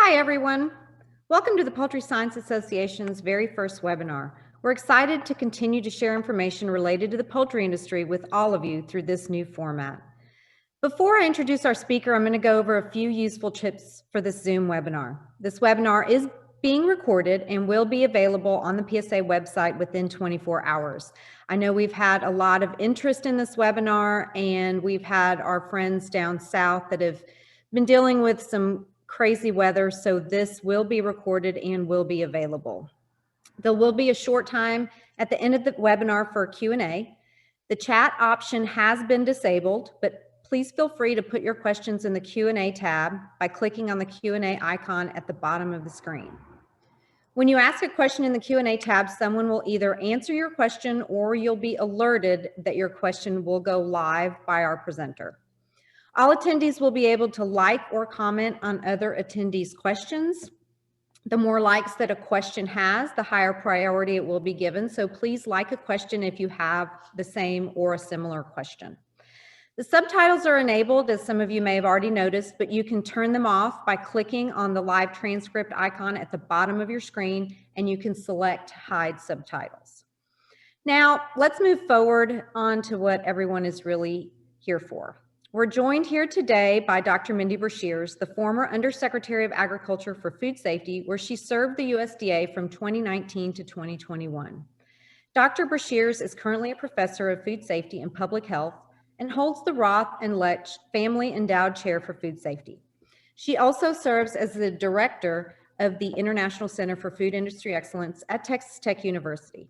Hi, everyone. Welcome to the Poultry Science Association's very first webinar. We're excited to continue to share information related to the poultry industry with all of you through this new format. Before I introduce our speaker, I'm going to go over a few useful tips for this Zoom webinar. This webinar is being recorded and will be available on the PSA website within 24 hours. I know we've had a lot of interest in this webinar, and we've had our friends down south that have been dealing with some crazy weather, so this will be recorded and will be available. There will be a short time at the end of the webinar for Q&A. The chat option has been disabled, but please feel free to put your questions in the Q&A tab by clicking on the Q&A icon at the bottom of the screen. When you ask a question in the Q&A tab, someone will either answer your question or you'll be alerted that your question will go live by our presenter. All attendees will be able to like or comment on other attendees' questions. The more likes that a question has, the higher priority it will be given. So please like a question if you have the same or a similar question. The subtitles are enabled, as some of you may have already noticed, but you can turn them off by clicking on the live transcript icon at the bottom of your screen, and you can select hide subtitles. Now, let's move forward on to what everyone is really here for. We're joined here today by Dr. Mindy Brashears, the former Undersecretary of Agriculture for Food Safety, where she served the USDA from 2019 to 2021. Dr. Brashears is currently a professor of food safety and public health and holds the Roth and Lech Family Endowed Chair for Food Safety. She also serves as the director of the International Center for Food Industry Excellence at Texas Tech University.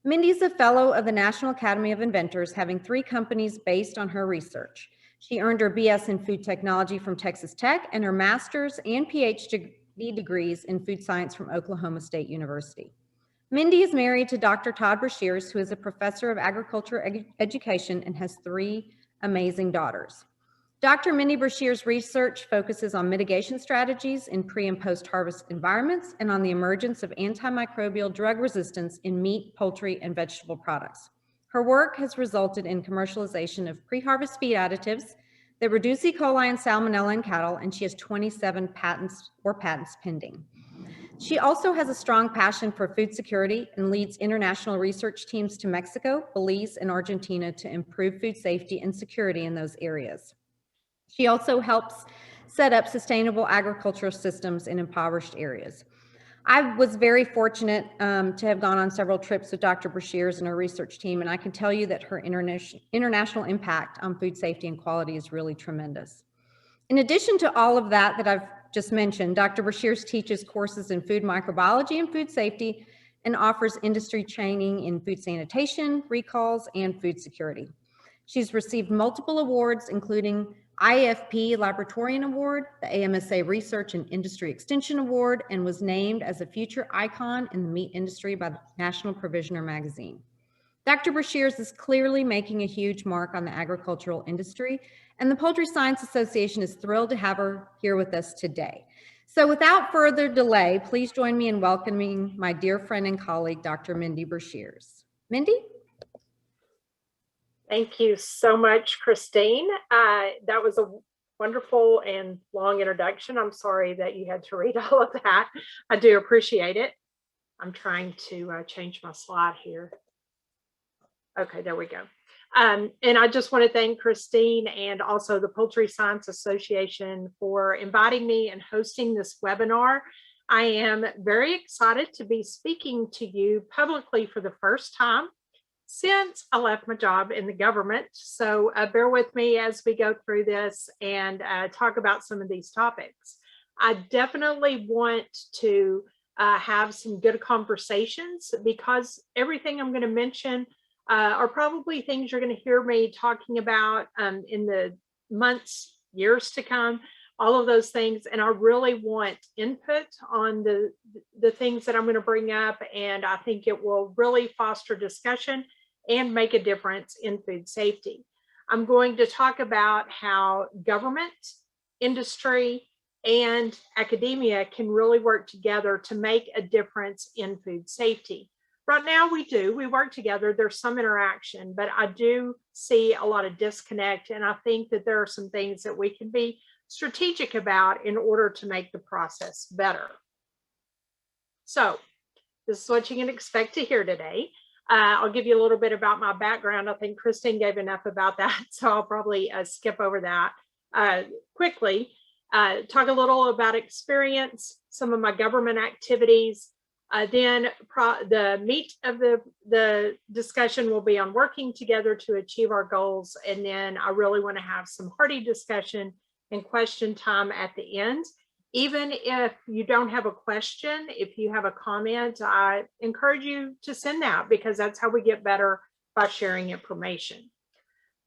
Mindy is a fellow of the National Academy of Inventors, having 3 companies based on her research. She earned her BS in food technology from Texas Tech and her master's and PhD degrees in food science from Oklahoma State University. Mindy is married to Dr. Todd Brashears, who is a professor of agriculture education and has 3 amazing daughters. Dr. Mindy Brashears' research focuses on mitigation strategies in pre- and post-harvest environments and on the emergence of antimicrobial drug resistance in meat, poultry, and vegetable products. Her work has resulted in commercialization of pre-harvest feed additives that reduce E. coli and salmonella in cattle, and she has 27 patents pending. She also has a strong passion for food security and leads international research teams to Mexico, Belize, and Argentina to improve food safety and security in those areas. She also helps set up sustainable agricultural systems in impoverished areas. I was very fortunate to have gone on several trips with Dr. Brashears and her research team, and I can tell you that her international impact on food safety and quality is really tremendous. In addition to all of that I've just mentioned, Dr. Brashears teaches courses in food microbiology and food safety and offers industry training in food sanitation, recalls, and food security. She's received multiple awards, including IFP Laboratorian Award, the AMSA Research and Industry Extension Award, and was named as a future icon in the meat industry by the National Provisioner magazine. Dr. Brashears is clearly making a huge mark on the agricultural industry, and the Poultry Science Association is thrilled to have her here with us today. So without further delay, please join me in welcoming my dear friend and colleague, Dr. Mindy Brashears. Mindy? Thank you so much, Christine. That was a wonderful and long introduction. I'm sorry that you had to read all of that. I do appreciate it. I'm trying to change my slide here. Okay, there we go. And I just want to thank Christine and also the Poultry Science Association for inviting me and hosting this webinar. I am very excited to be speaking to you publicly for the first time since I left my job in the government. So bear with me as we go through this and talk about some of these topics. I definitely want to have some good conversations because everything I'm going to mention are probably things you're going to hear me talking about in the months, years to come, all of those things. And I really want input on the things that I'm going to bring up. And I think it will really foster discussion and make a difference in food safety. I'm going to talk about how government, industry, and academia can really work together to make a difference in food safety. Right now we work together, there's some interaction, but I do see a lot of disconnect, and I think that there are some things that we can be strategic about in order to make the process better. So this is what you can expect to hear today. I'll give you a little bit about my background. I think Christine gave enough about that, so I'll probably skip over that quickly. Talk a little about experience, some of my government activities. Then the meat of the discussion will be on working together to achieve our goals. And then I really want to have some hearty discussion and question time at the end. Even if you don't have a question, if you have a comment, I encourage you to send that, because that's how we get better by sharing information.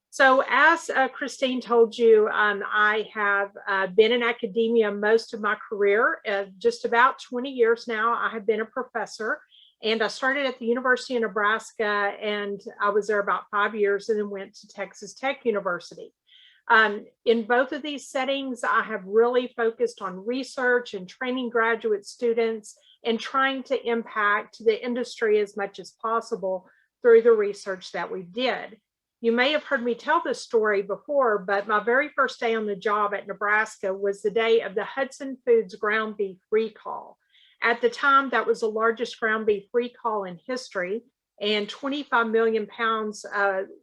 So as Christine told you, I have been in academia most of my career, just about 20 years now. I have been a professor, and I started at the University of Nebraska, and I was there about 5 years, and then went to Texas Tech University. In both of these settings, I have really focused on research and training graduate students and trying to impact the industry as much as possible through the research that we did. You may have heard me tell this story before, but my very first day on the job at Nebraska was the day of the Hudson Foods ground beef recall. At the time, that was the largest ground beef recall in history, and 25 million pounds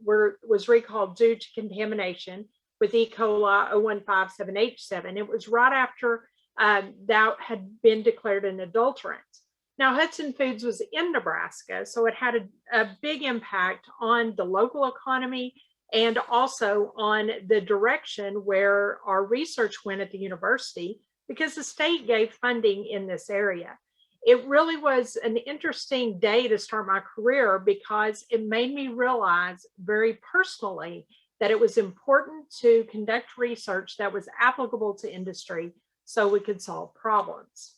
was recalled due to contamination with E. coli 0157H7. It was right after that had been declared an adulterant. Now, Hudson Foods was in Nebraska, so it had a big impact on the local economy and also on the direction where our research went at the university, because the state gave funding in this area. It really was an interesting day to start my career, because it made me realize very personally that it was important to conduct research that was applicable to industry so we could solve problems.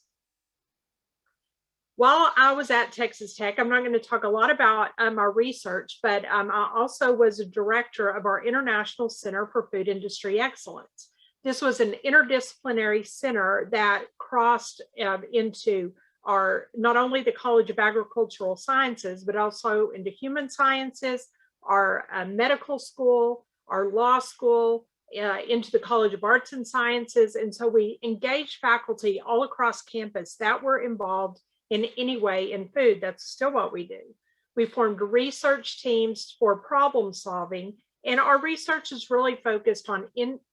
While I was at Texas Tech, I'm not going to talk a lot about my research, but I also was a director of our International Center for Food Industry Excellence. This was an interdisciplinary center that crossed into not only the College of Agricultural Sciences, but also into human sciences, our medical school, our law school, into the College of Arts and Sciences. And so we engaged faculty all across campus that were involved in any way in food. That's still what we do. We formed research teams for problem solving, and our research is really focused on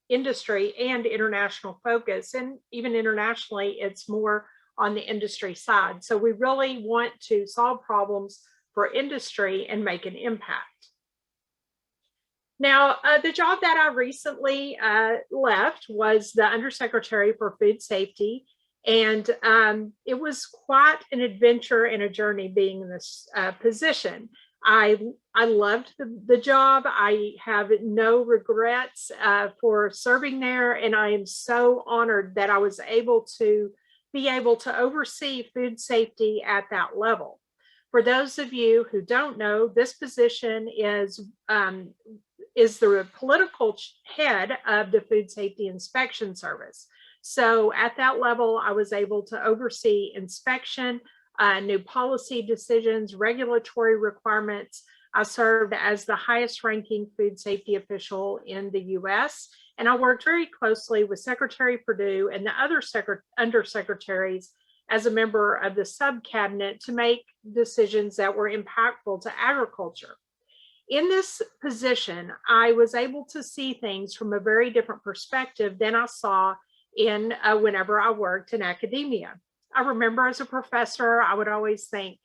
industry and international focus. And even internationally, it's more on the industry side. So we really want to solve problems for industry and make an impact. Now, the job that I recently left was the Undersecretary for Food Safety. And it was quite an adventure and a journey being in this position. I loved the job. I have no regrets for serving there. And I am so honored that I was able to oversee food safety at that level. For those of you who don't know, this position is the political head of the Food Safety Inspection Service. So at that level, I was able to oversee inspection, new policy decisions, regulatory requirements. I served as the highest ranking food safety official in the US, and I worked very closely with Secretary Perdue and the other undersecretaries as a member of the sub-cabinet to make decisions that were impactful to agriculture. In this position, I was able to see things from a very different perspective than I saw whenever I worked in academia. I remember as a professor, I would always think,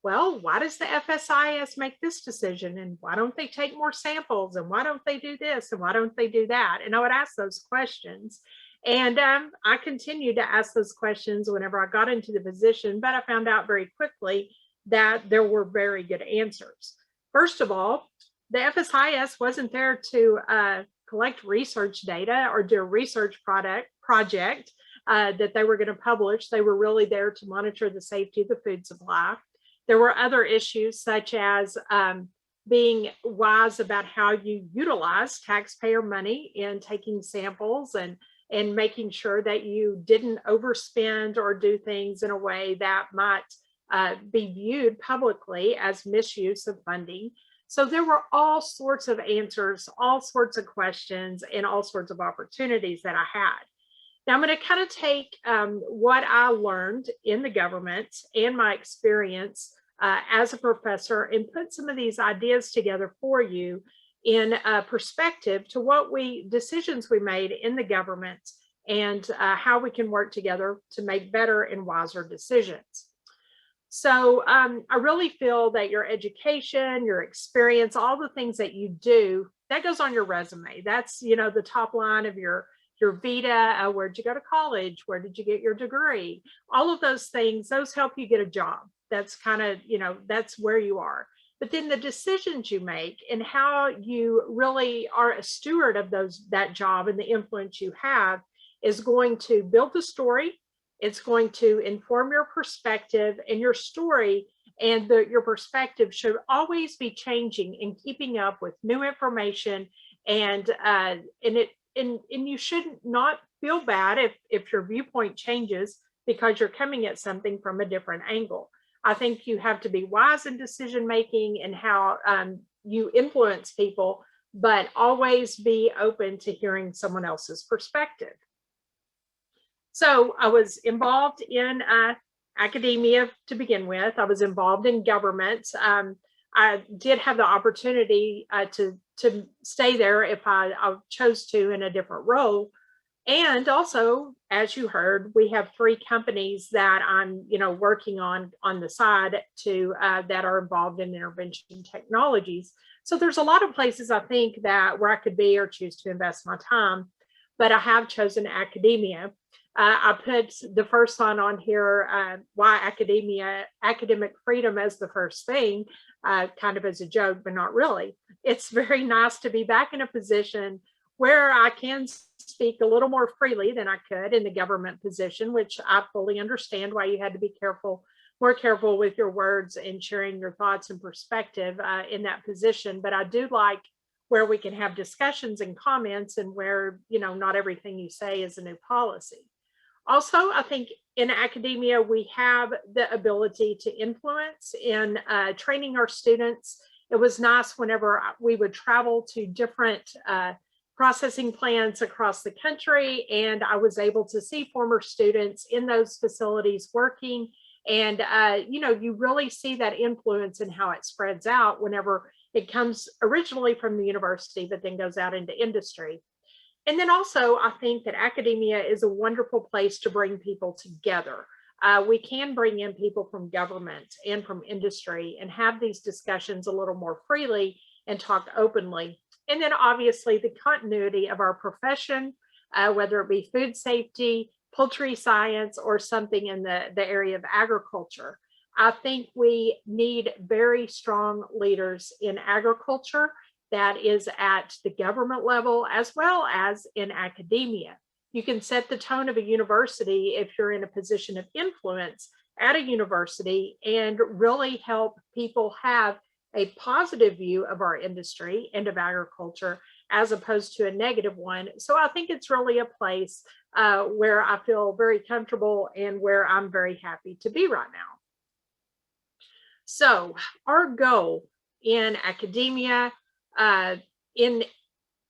well, why does the FSIS make this decision? And why don't they take more samples? And why don't they do this? And why don't they do that? And I would ask those questions. And I continued to ask those questions whenever I got into the position, but I found out very quickly that there were very good answers. First of all, the FSIS wasn't there to collect research data or do a research project that they were going to publish. They were really there to monitor the safety of the food supply. There were other issues such as being wise about how you utilize taxpayer money in taking samples and making sure that you didn't overspend or do things in a way that might be viewed publicly as misuse of funding. So there were all sorts of answers, all sorts of questions, and all sorts of opportunities that I had. Now I'm going to kind of take what I learned in the government and my experience as a professor and put some of these ideas together for you in perspective to what decisions we made in the government and how we can work together to make better and wiser decisions. So I really feel that your education, your experience, all the things that you do, that goes on your resume. That's, the top line of your vita. Where'd you go to college? Where did you get your degree? All of those things, those help you get a job. That's kind of, that's where you are. But then the decisions you make and how you really are a steward of that job and the influence you have is going to build the story. It's going to inform your perspective, and your story and your perspective should always be changing and keeping up with new information. And you should not feel bad if your viewpoint changes because you're coming at something from a different angle. I think you have to be wise in decision making and how you influence people, but always be open to hearing someone else's perspective. So I was involved in academia to begin with. I was involved in government. I did have the opportunity to stay there if I chose to in a different role. And also, as you heard, we have 3 companies that I'm, working on the side to that are involved in intervention technologies. So there's a lot of places I think that where I could be or choose to invest my time, but I have chosen academia. I put the first one on here, why academic freedom as the first thing, kind of as a joke, but not really. It's very nice to be back in a position where I can speak a little more freely than I could in the government position, which I fully understand why you had to be more careful with your words and sharing your thoughts and perspective in that position. But I do like where we can have discussions and comments and where, not everything you say is a new policy. Also, I think in academia, we have the ability to influence in training our students. It was nice whenever we would travel to different processing plants across the country, and I was able to see former students in those facilities working. And, you really see that influence and how it spreads out whenever it comes originally from the university, but then goes out into industry. And then also, I think that academia is a wonderful place to bring people together. We can bring in people from government and from industry and have these discussions a little more freely and talk openly. And then obviously the continuity of our profession, whether it be food safety, poultry science, or something in the area of agriculture. I think we need very strong leaders in agriculture that is at the government level as well as in academia. You can set the tone of a university if you're in a position of influence at a university and really help people have a positive view of our industry and of agriculture as opposed to a negative one. So I think it's really a place where I feel very comfortable and where I'm very happy to be right now. So our goal in academia, in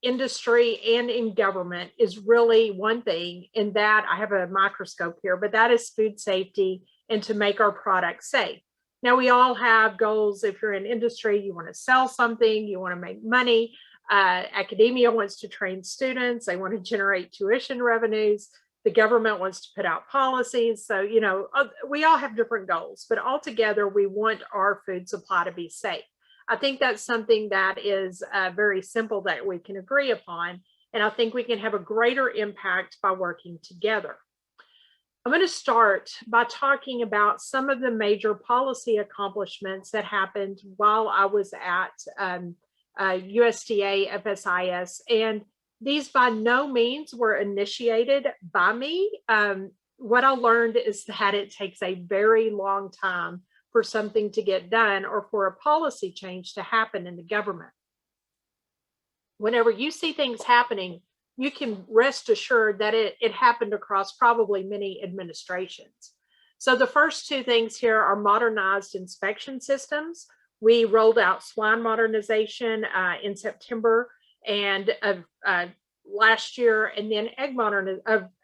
industry, and in government is really one thing, and that I have a microscope here, but that is food safety and to make our products safe. Now, we all have goals. If you're in industry, you want to sell something, you want to make money. Academia wants to train students, they want to generate tuition revenues. The government wants to put out policies. So, we all have different goals, but altogether, we want our food supply to be safe. I think that's something that is very simple that we can agree upon. And I think we can have a greater impact by working together. I'm going to start by talking about some of the major policy accomplishments that happened while I was at USDA FSIS. And these by no means were initiated by me. What I learned is that it takes a very long time for something to get done or for a policy change to happen in the government. Whenever you see things happening, you can rest assured that it happened across probably many administrations. So the first 2 things here are modernized inspection systems. We rolled out swine modernization in September and last year, and then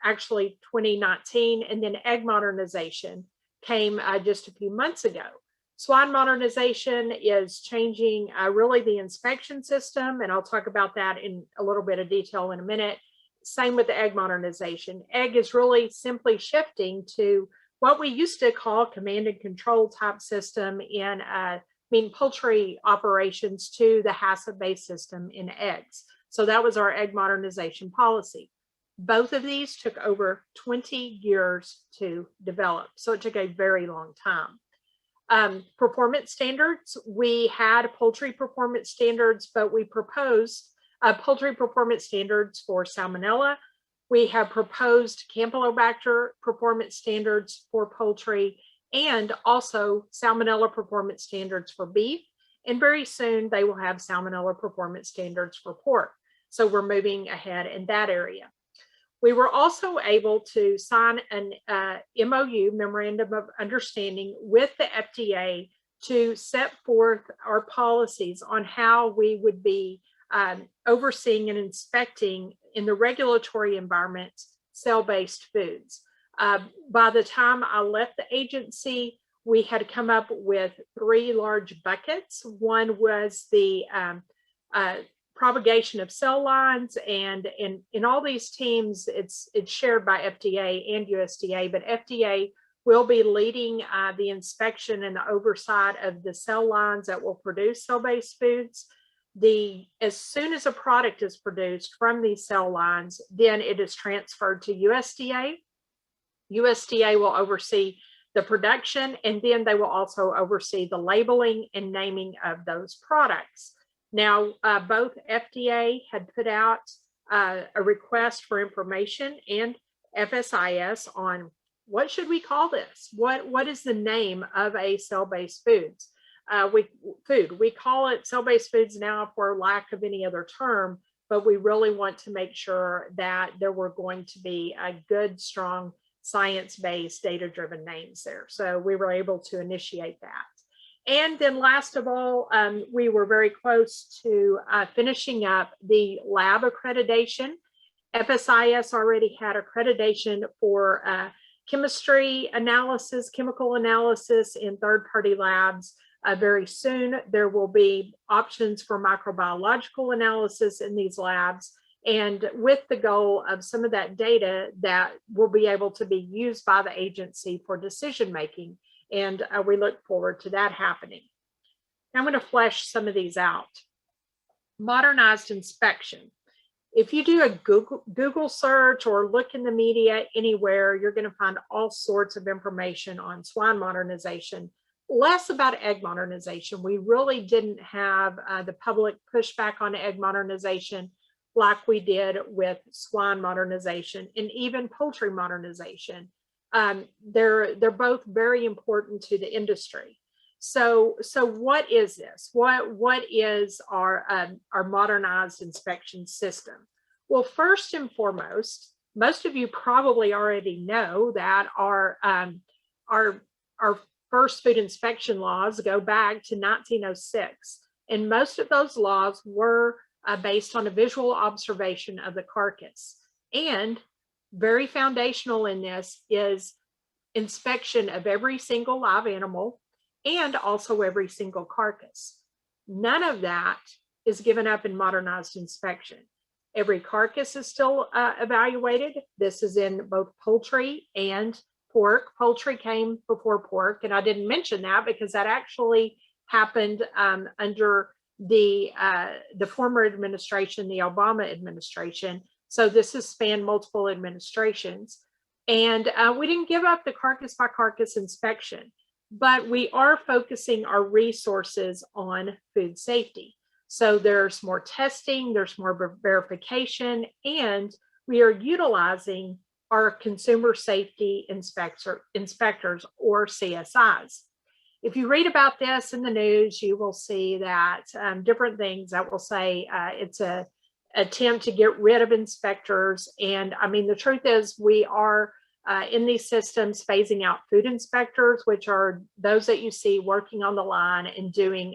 actually 2019, and then egg modernization came just a few months ago. Swine modernization is changing really the inspection system, and I'll talk about that in a little bit of detail in a minute. Same with the egg modernization. Egg is really simply shifting to what we used to call command and control type system in poultry operations to the HACCP-based system in eggs. So that was our egg modernization policy. Both of these took over 20 years to develop. So it took a very long time. Performance standards, we had poultry performance standards, but we proposed poultry performance standards for salmonella. We have proposed Campylobacter performance standards for poultry, and also salmonella performance standards for beef. And very soon they will have salmonella performance standards for pork. So we're moving ahead in that area. We were also able to sign an MOU, Memorandum of Understanding, with the FDA to set forth our policies on how we would be overseeing and inspecting in the regulatory environment cell-based foods. By the time I left the agency, we had come up with 3 large buckets. One was the propagation of cell lines, and in all these teams, it's shared by FDA and USDA, but FDA will be leading the inspection and the oversight of the cell lines that will produce cell-based foods. As soon as a product is produced from these cell lines, then it is transferred to USDA. USDA will oversee the production, and then they will also oversee the labeling and naming of those products. Now, both FDA had put out a request for information and FSIS on what should we call this? What is the name of a cell-based foods? We call it cell-based foods now for lack of any other term, but we really want to make sure that there were going to be a good, strong, science-based, data-driven names there. So we were able to initiate that. And then last of all, we were very close to finishing up the lab accreditation. FSIS already had accreditation for chemistry analysis, chemical analysis in third-party labs. Very soon, there will be options for microbiological analysis in these labs, and with the goal of some of that data that will be able to be used by the agency for decision-making. And we look forward to that happening. Now I'm going to flesh some of these out. Modernized inspection. If you do a Google search or look in the media anywhere, you're going to find all sorts of information on swine modernization, less about egg modernization. We really didn't have the public pushback on egg modernization like we did with swine modernization and even poultry modernization. They're both very important to the industry. So what is this? What is our modernized inspection system? Well, first and foremost, most of you probably already know that our first food inspection laws go back to 1906, and most of those laws were based on a visual observation of the carcass. And very foundational in this is inspection of every single live animal and also every single carcass. None of that is given up in modernized inspection. Every carcass is still evaluated. This is in both poultry and pork. Poultry came before pork, and I didn't mention that because that actually happened under the former administration, the Obama administration. So this has spanned multiple administrations. And we didn't give up the carcass by carcass inspection, but we are focusing our resources on food safety. So there's more testing, there's more verification, and we are utilizing our consumer safety inspectors, or CSIs. If you read about this in the news, you will see that different things that will say it's a attempt to get rid of inspectors. And I mean, the truth is we are in these systems phasing out food inspectors, which are those that you see working on the line and doing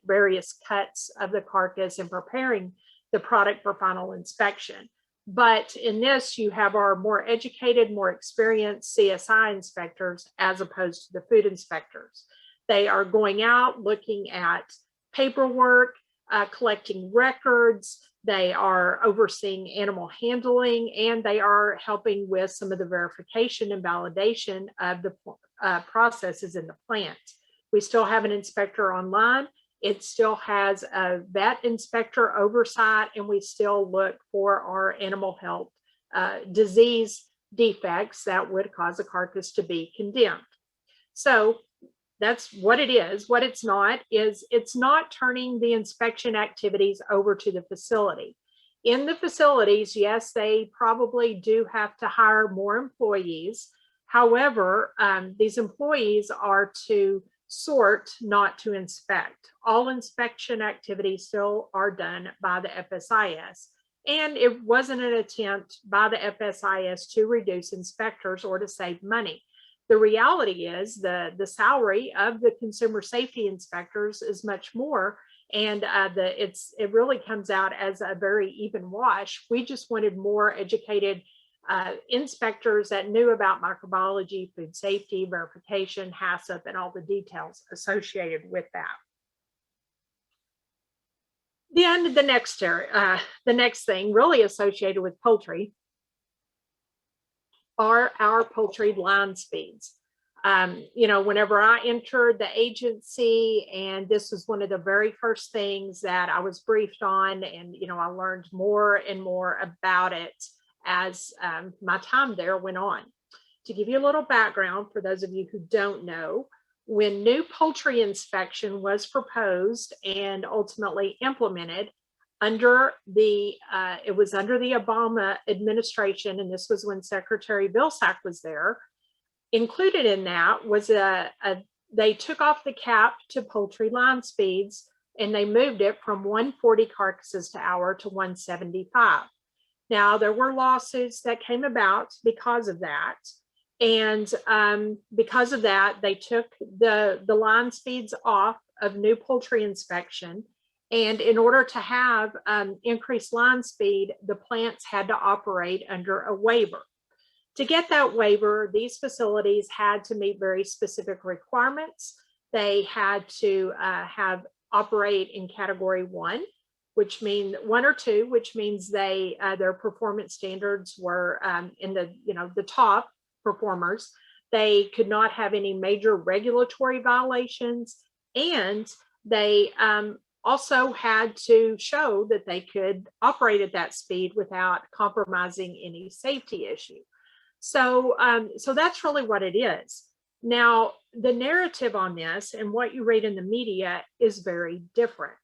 various cuts of the carcass and preparing the product for final inspection. But in this, you have our more educated, more experienced CSI inspectors as opposed to the food inspectors. They are going out, looking at paperwork, collecting records. They are overseeing animal handling, and they are helping with some of the verification and validation of the processes in the plant. We still have an inspector online. It still has a vet inspector oversight, and we still look for our animal health disease defects that would cause a carcass to be condemned. So that's what it is. What it's not is it's not turning the inspection activities over to the facility. In the facilities, yes, they probably do have to hire more employees. However, these employees are to sort, not to inspect. All inspection activities still are done by the FSIS. And it wasn't an attempt by the FSIS to reduce inspectors or to save money. The reality is the salary of the consumer safety inspectors is much more, and it really comes out as a very even wash. We just wanted more educated inspectors that knew about microbiology, food safety, verification, HACCP, and all the details associated with that. Then the next thing really associated with poultry are our poultry line speeds. Whenever I entered the agency, and this was one of the very first things that I was briefed on, and I learned more and more about it as my time there went on. To give you a little background for those of you who don't know, when new poultry inspection was proposed and ultimately implemented it was under the Obama administration, and this was when Secretary Vilsack was there. Included in that was they took off the cap to poultry line speeds, and they moved it from 140 carcasses to hour to 175. Now, there were lawsuits that came about because of that. And because of that, they took the line speeds off of new poultry inspection. And in order to have increased line speed, the plants had to operate under a waiver. To get that waiver, these facilities had to meet very specific requirements. They had to operate in category 1, which means 1 or 2, which means their performance standards were in the top performers. They could not have any major regulatory violations, and they also had to show that they could operate at that speed without compromising any safety issue. So that's really what it is. Now, the narrative on this and what you read in the media is very different.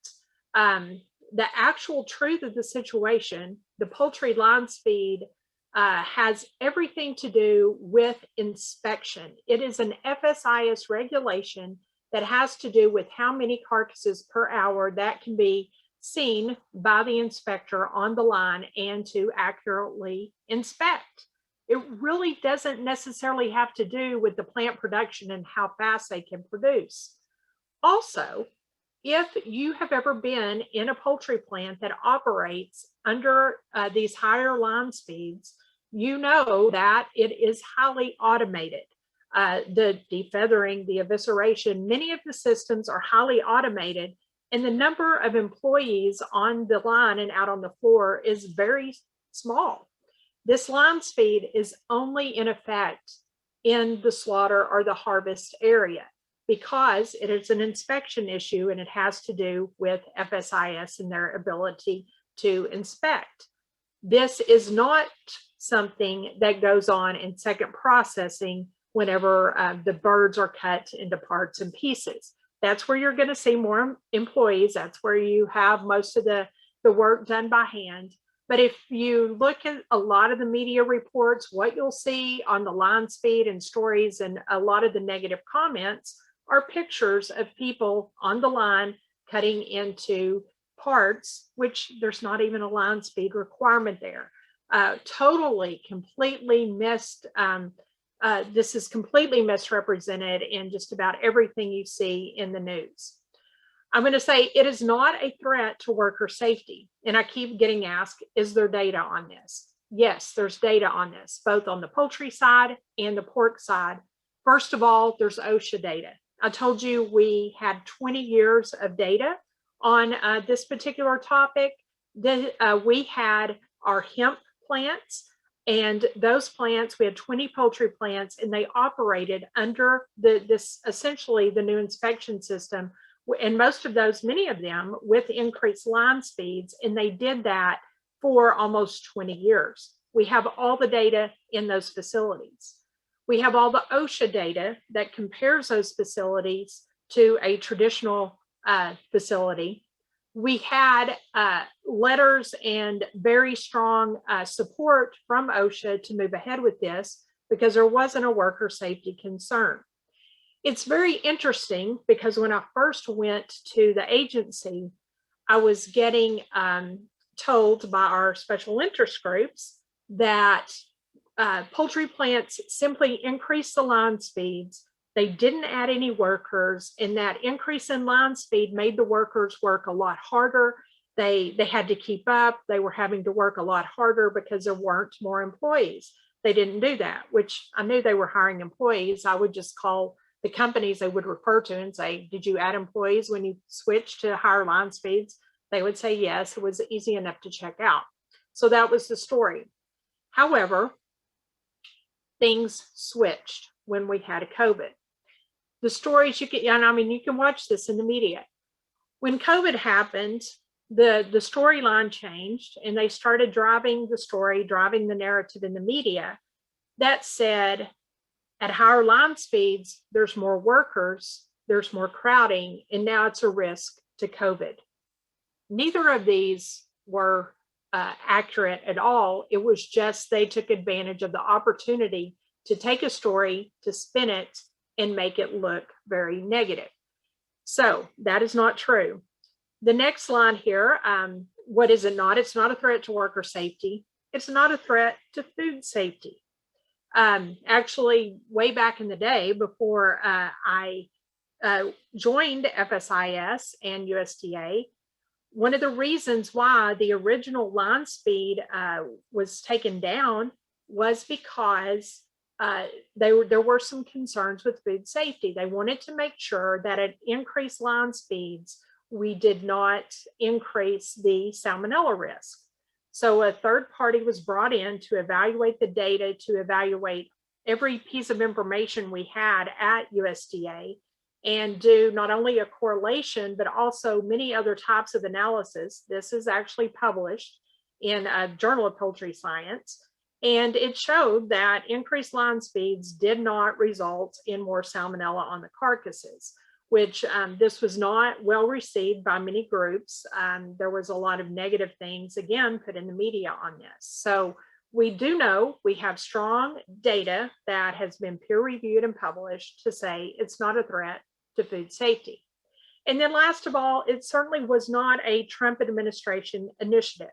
The actual truth of the situation, the poultry line speed has everything to do with inspection. It is an FSIS regulation that has to do with how many carcasses per hour that can be seen by the inspector on the line and to accurately inspect. It really doesn't necessarily have to do with the plant production and how fast they can produce. Also, if you have ever been in a poultry plant that operates under these higher line speeds, you know that it is highly automated. The defeathering, the evisceration, many of the systems are highly automated, and the number of employees on the line and out on the floor is very small. This line speed is only in effect in the slaughter or the harvest area because it is an inspection issue, and it has to do with FSIS and their ability to inspect. This is not something that goes on in second processing whenever the birds are cut into parts and pieces. That's where you're going to see more employees. That's where you have most of the work done by hand. But if you look at a lot of the media reports, what you'll see on the line speed and stories and a lot of the negative comments are pictures of people on the line cutting into parts, which there's not even a line speed requirement there. Totally, completely missed. This is completely misrepresented in just about everything you see in the news. I'm going to say it is not a threat to worker safety. And I keep getting asked, is there data on this? Yes, there's data on this, both on the poultry side and the pork side. First of all, there's OSHA data. I told you we had 20 years of data on this particular topic. We had our hemp plants, and those plants, we had 20 poultry plants, and they operated under this essentially the new inspection system. And most of those, many of them with increased line speeds, and they did that for almost 20 years. We have all the data in those facilities. We have all the OSHA data that compares those facilities to a traditional facility. We had letters and very strong support from OSHA to move ahead with this because there wasn't a worker safety concern. It's very interesting because when I first went to the agency, I was getting told by our special interest groups that poultry plants simply increased the line speeds. They didn't add any workers, and that increase in line speed made the workers work a lot harder. They had to keep up. They were having to work a lot harder because there weren't more employees. They didn't do that, which I knew they were hiring employees. I would just call the companies they would refer to and say, did you add employees when you switched to higher line speeds? They would say yes. It was easy enough to check out. So that was the story. However, things switched when we had a COVID. The stories you can, I mean, you can watch this in the media. When COVID happened, the storyline changed, and they started driving the story, driving the narrative in the media that said at higher line speeds, there's more workers, there's more crowding, and now it's a risk to COVID. Neither of these were accurate at all. It was just they took advantage of the opportunity to take a story, to spin it, and make it look very negative. So that is not true. The next line here, what is it not? It's not a threat to worker safety. It's not a threat to food safety. Actually, way back in the day, before I joined FSIS and USDA, one of the reasons why the original line speed was taken down was because there were some concerns with food safety. They wanted to make sure that at increased line speeds, we did not increase the salmonella risk. So a third party was brought in to evaluate the data, to evaluate every piece of information we had at USDA, and do not only a correlation, but also many other types of analysis. This is actually published in a Journal of Poultry Science. And it showed that increased line speeds did not result in more salmonella on the carcasses, which this was not well received by many groups. There was a lot of negative things, again, put in the media on this. So we do know we have strong data that has been peer reviewed and published to say it's not a threat to food safety. And then last of all, it certainly was not a Trump administration initiative.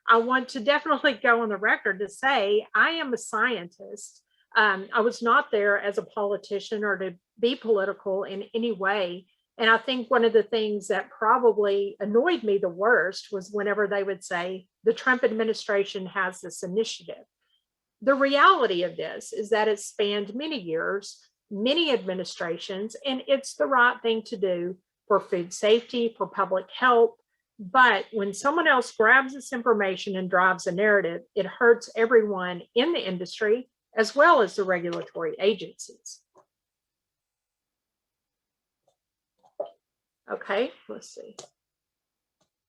I want to definitely go on the record to say I am a scientist. I was not there as a politician or to be political in any way. And I think one of the things that probably annoyed me the worst was whenever they would say the Trump administration has this initiative. The reality of this is that it spanned many years, many administrations, and it's the right thing to do for food safety, for public health. But when someone else grabs this information and drives a narrative, it hurts everyone in the industry as well as the regulatory agencies. Okay, let's see.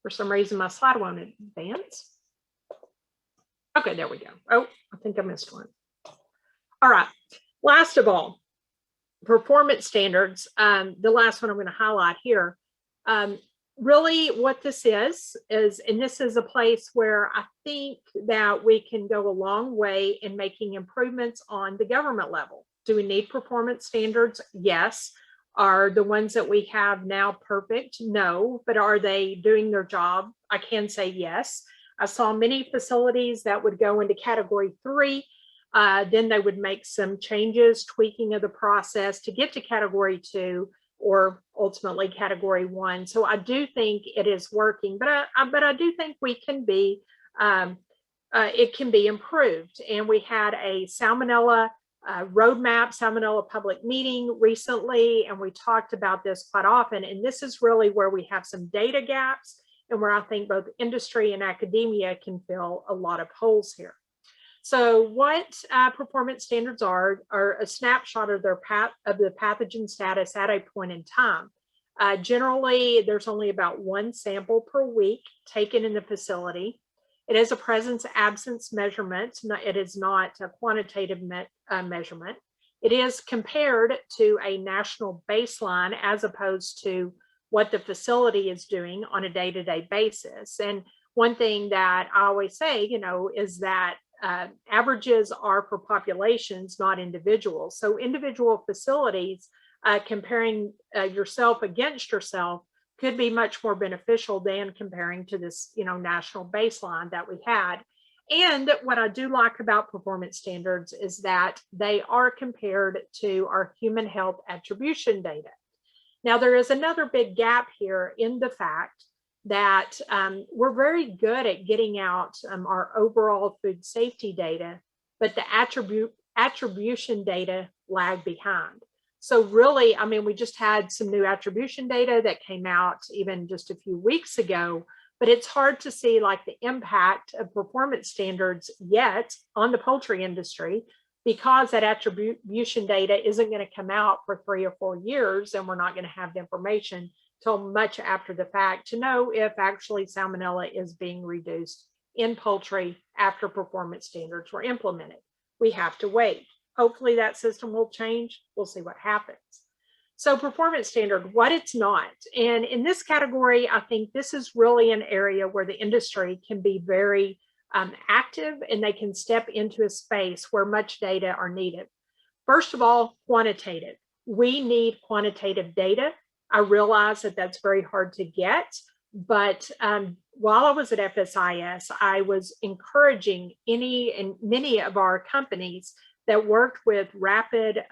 For some reason, my slide won't advance. Okay, there we go. Oh, I think I missed one. All right, last of all, performance standards. The last one I'm going to highlight here. Really what this is, and this is a place where I think that we can go a long way in making improvements on the government level. Do we need performance standards? Yes. Are the ones that we have now perfect? No. But are they doing their job? I can say yes. I saw many facilities that would go into category 3. Then they would make some changes, tweaking of the process to get to category 2 or ultimately category 1. So I do think it is working, but I do think we can be it can be improved. And we had a salmonella roadmap, salmonella public meeting recently, and we talked about this quite often. And this is really where we have some data gaps and where I think both industry and academia can fill a lot of holes here. So what performance standards are a snapshot of the pathogen status at a point in time. Generally, there's only about one sample per week taken in the facility. It is a presence-absence measurement. It is not a quantitative measurement. It is compared to a national baseline as opposed to what the facility is doing on a day-to-day basis. And one thing that I always say, is that averages are for populations, not individuals. So individual facilities comparing yourself against yourself could be much more beneficial than comparing to this, national baseline that we had. And what I do like about performance standards is that they are compared to our human health attribution data. Now, there is another big gap here in the fact that we're very good at getting out our overall food safety data, but the attribution data lag behind. So really, we just had some new attribution data that came out even just a few weeks ago, but it's hard to see like the impact of performance standards yet on the poultry industry because that attribution data isn't going to come out for 3 or 4 years, and we're not going to have the information till much after the fact to know if actually salmonella is being reduced in poultry after performance standards were implemented. We have to wait. Hopefully that system will change. We'll see what happens. So performance standard, what it's not. And in this category, I think this is really an area where the industry can be very active, and they can step into a space where much data are needed. First of all, quantitative. We need quantitative data. I realize that that's very hard to get, but while I was at FSIS, I was encouraging many of our companies that worked with rapid,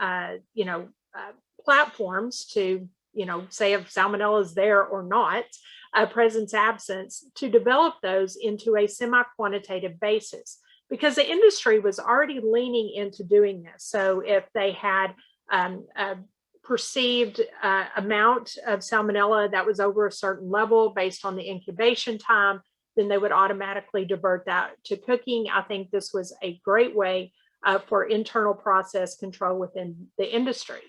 platforms to, say if salmonella is there or not, presence absence, to develop those into a semi-quantitative basis, because the industry was already leaning into doing this. So if they had a perceived amount of salmonella that was over a certain level based on the incubation time, then they would automatically divert that to cooking. I think this was a great way for internal process control within the industry.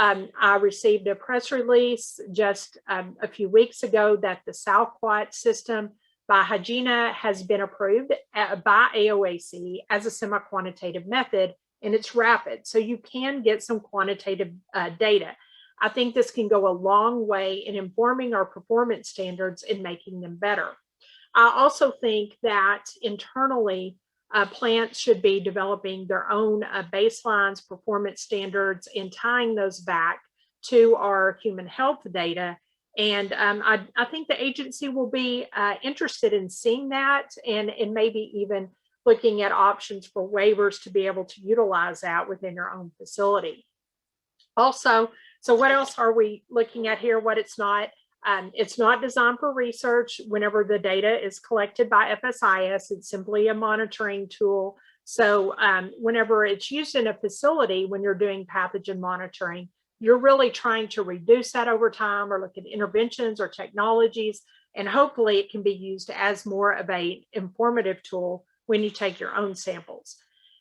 I received a press release just a few weeks ago that the Salquat system by Hygiena has been approved by AOAC as a semi-quantitative method, and it's rapid. So you can get some quantitative data. I think this can go a long way in informing our performance standards and making them better. I also think that internally, plants should be developing their own baselines, performance standards, and tying those back to our human health data. And I think the agency will be interested in seeing that, and maybe even looking at options for waivers to be able to utilize that within your own facility. Also, so what else are we looking at here? What it's not designed for research. Whenever the data is collected by FSIS, it's simply a monitoring tool. So whenever it's used in a facility, when you're doing pathogen monitoring, you're really trying to reduce that over time or look at interventions or technologies, and hopefully it can be used as more of an informative tool when you take your own samples.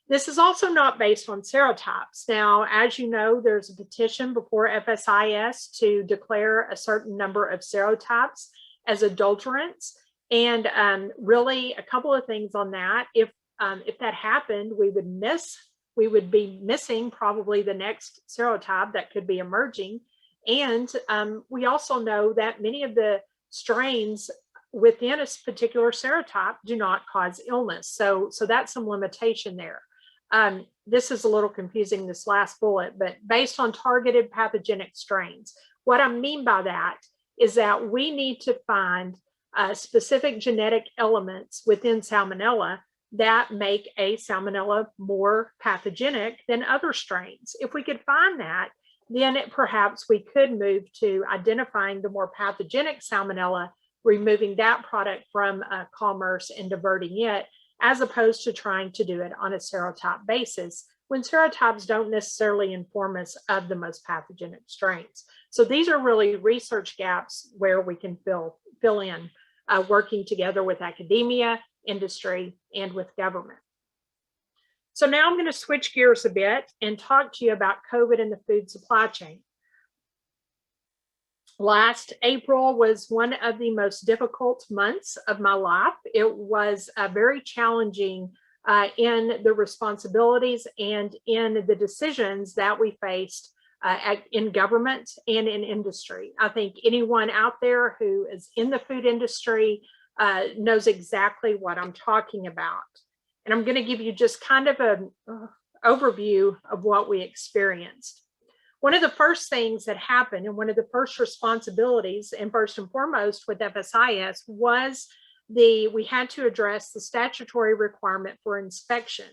This is also not based on serotypes. Now, as you know, there's a petition before FSIS to declare a certain number of serotypes as adulterants. And really a couple of things on that. If that happened, we would be missing probably the next serotype that could be emerging. And we also know that many of the strains within a particular serotype do not cause illness. So that's some limitation there. This is a little confusing, this last bullet, but based on targeted pathogenic strains. What I mean by that is that we need to find specific genetic elements within salmonella that make a salmonella more pathogenic than other strains. If we could find that, then perhaps we could move to identifying the more pathogenic salmonella, removing that product from commerce and diverting it, as opposed to trying to do it on a serotype basis, when serotypes don't necessarily inform us of the most pathogenic strains. So these are really research gaps where we can fill in, working together with academia, industry, and with government. So now I'm going to switch gears a bit and talk to you about COVID in the food supply chain. Last April was one of the most difficult months of my life. It was very challenging in the responsibilities and in the decisions that we faced in government and in industry. I think anyone out there who is in the food industry knows exactly what I'm talking about. And I'm going to give you just kind of an overview of what we experienced. One of the first things that happened and one of the first responsibilities, and first and foremost with FSIS, was we had to address the statutory requirement for inspection.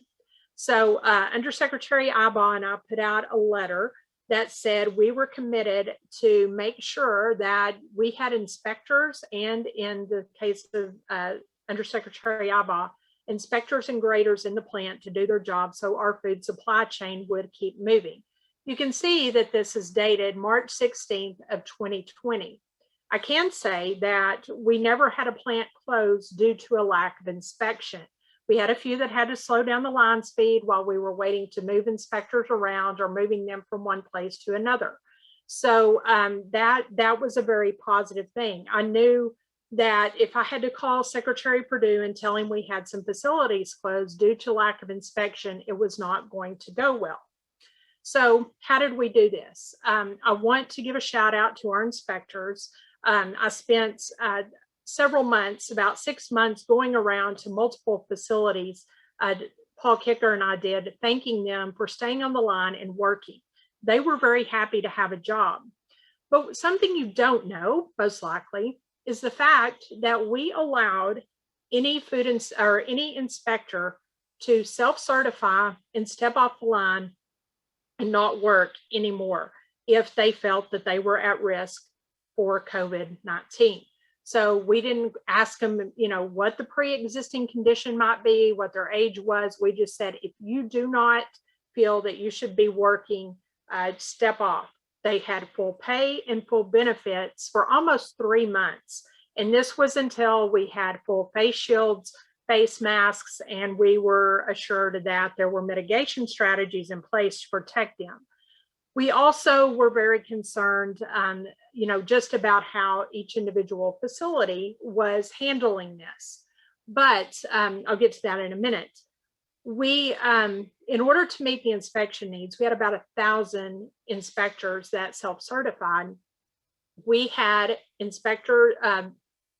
So Undersecretary Ibaugh and I put out a letter that said we were committed to make sure that we had inspectors, and in the case of Undersecretary Ibaugh, inspectors and graders in the plant to do their job so our food supply chain would keep moving. You can see that this is dated March 16th of 2020. I can say that we never had a plant close due to a lack of inspection. We had a few that had to slow down the line speed while we were waiting to move inspectors around or moving them from one place to another. So that was a very positive thing. I knew that if I had to call Secretary Perdue and tell him we had some facilities closed due to lack of inspection, it was not going to go well. So how did we do this? I want to give a shout out to our inspectors. I spent several months, about 6 months, going around to multiple facilities. Paul Kicker and I did, thanking them for staying on the line and working. They were very happy to have a job. But something you don't know, most likely, is the fact that we allowed any any inspector to self-certify and step off the line and not work anymore if they felt that they were at risk for COVID-19. So we didn't ask them, what the pre-existing condition might be, what their age was. We just said, if you do not feel that you should be working, step off. They had full pay and full benefits for almost 3 months. And this was until we had full face shields, face masks, and we were assured that there were mitigation strategies in place to protect them. We also were very concerned, just about how each individual facility was handling this. But I'll get to that in a minute. We, in order to meet the inspection needs, we had about 1,000 inspectors that self-certified. We had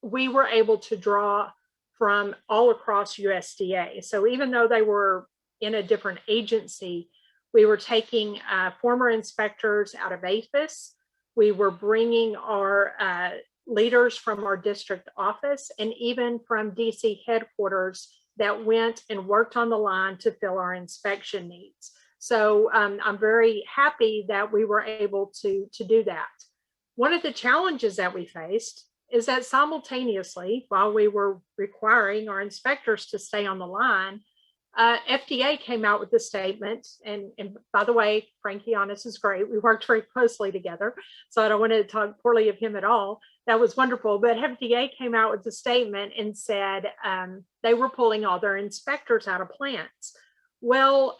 we were able to draw from all across USDA. So even though they were in a different agency, we were taking former inspectors out of APHIS. We were bringing our leaders from our district office and even from DC headquarters that went and worked on the line to fill our inspection needs. So I'm very happy that we were able to do that. One of the challenges that we faced is that simultaneously, while we were requiring our inspectors to stay on the line, FDA came out with a statement, and by the way, Frank Giannis is great. We worked very closely together, so I don't want to talk poorly of him at all. That was wonderful. But FDA came out with a statement and said they were pulling all their inspectors out of plants. Well,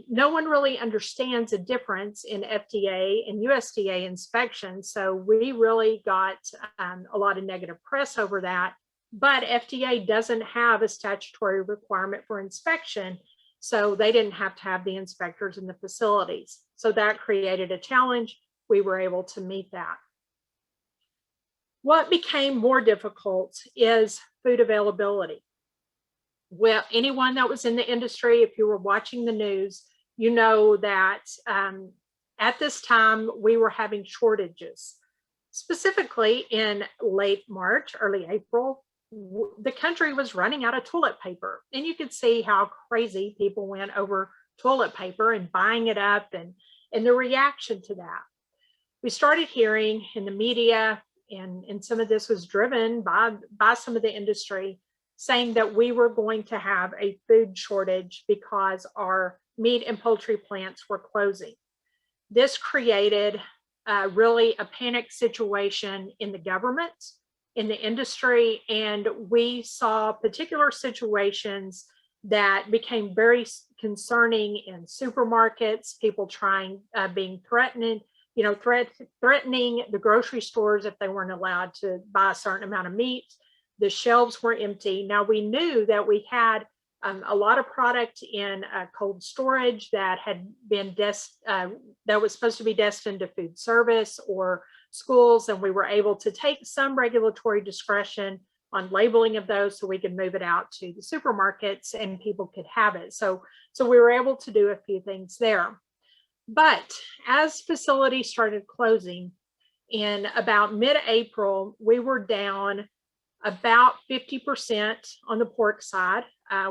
no one really understands the difference in FDA and USDA inspections, so we really got a lot of negative press over that. But FDA doesn't have a statutory requirement for inspection, so they didn't have to have the inspectors in the facilities. So that created a challenge. We were able to meet that. What became more difficult is food availability. Well, anyone that was in the industry, if you were watching the news, you know that at this time we were having shortages. Specifically in late March, early April, the country was running out of toilet paper, and you could see how crazy people went over toilet paper and buying it up, and the reaction to that. We started hearing in the media, and some of this was driven by some of the industry, saying that we were going to have a food shortage because our meat and poultry plants were closing. This created really a panic situation in the government, in the industry, and we saw particular situations that became very concerning in supermarkets, people being threatening the grocery stores if they weren't allowed to buy a certain amount of meat. The shelves were empty. Now, we knew that we had a lot of product in cold storage that had been that was supposed to be destined to food service or schools, and we were able to take some regulatory discretion on labeling of those so we could move it out to the supermarkets and people could have it. So we were able to do a few things there. But as facilities started closing in about mid-April, we were down about 50% on the pork side.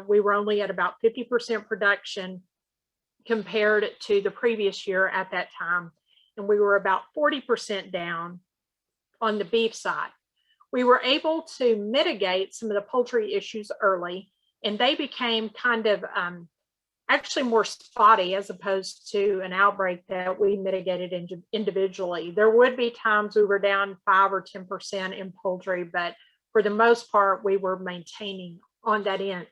We were only at about 50% production compared to the previous year at that time. And we were about 40% down on the beef side. We were able to mitigate some of the poultry issues early, and they became kind of actually more spotty as opposed to an outbreak that we mitigated individually. There would be times we were down 5 or 10% in poultry, but for the most part, we were maintaining on that end.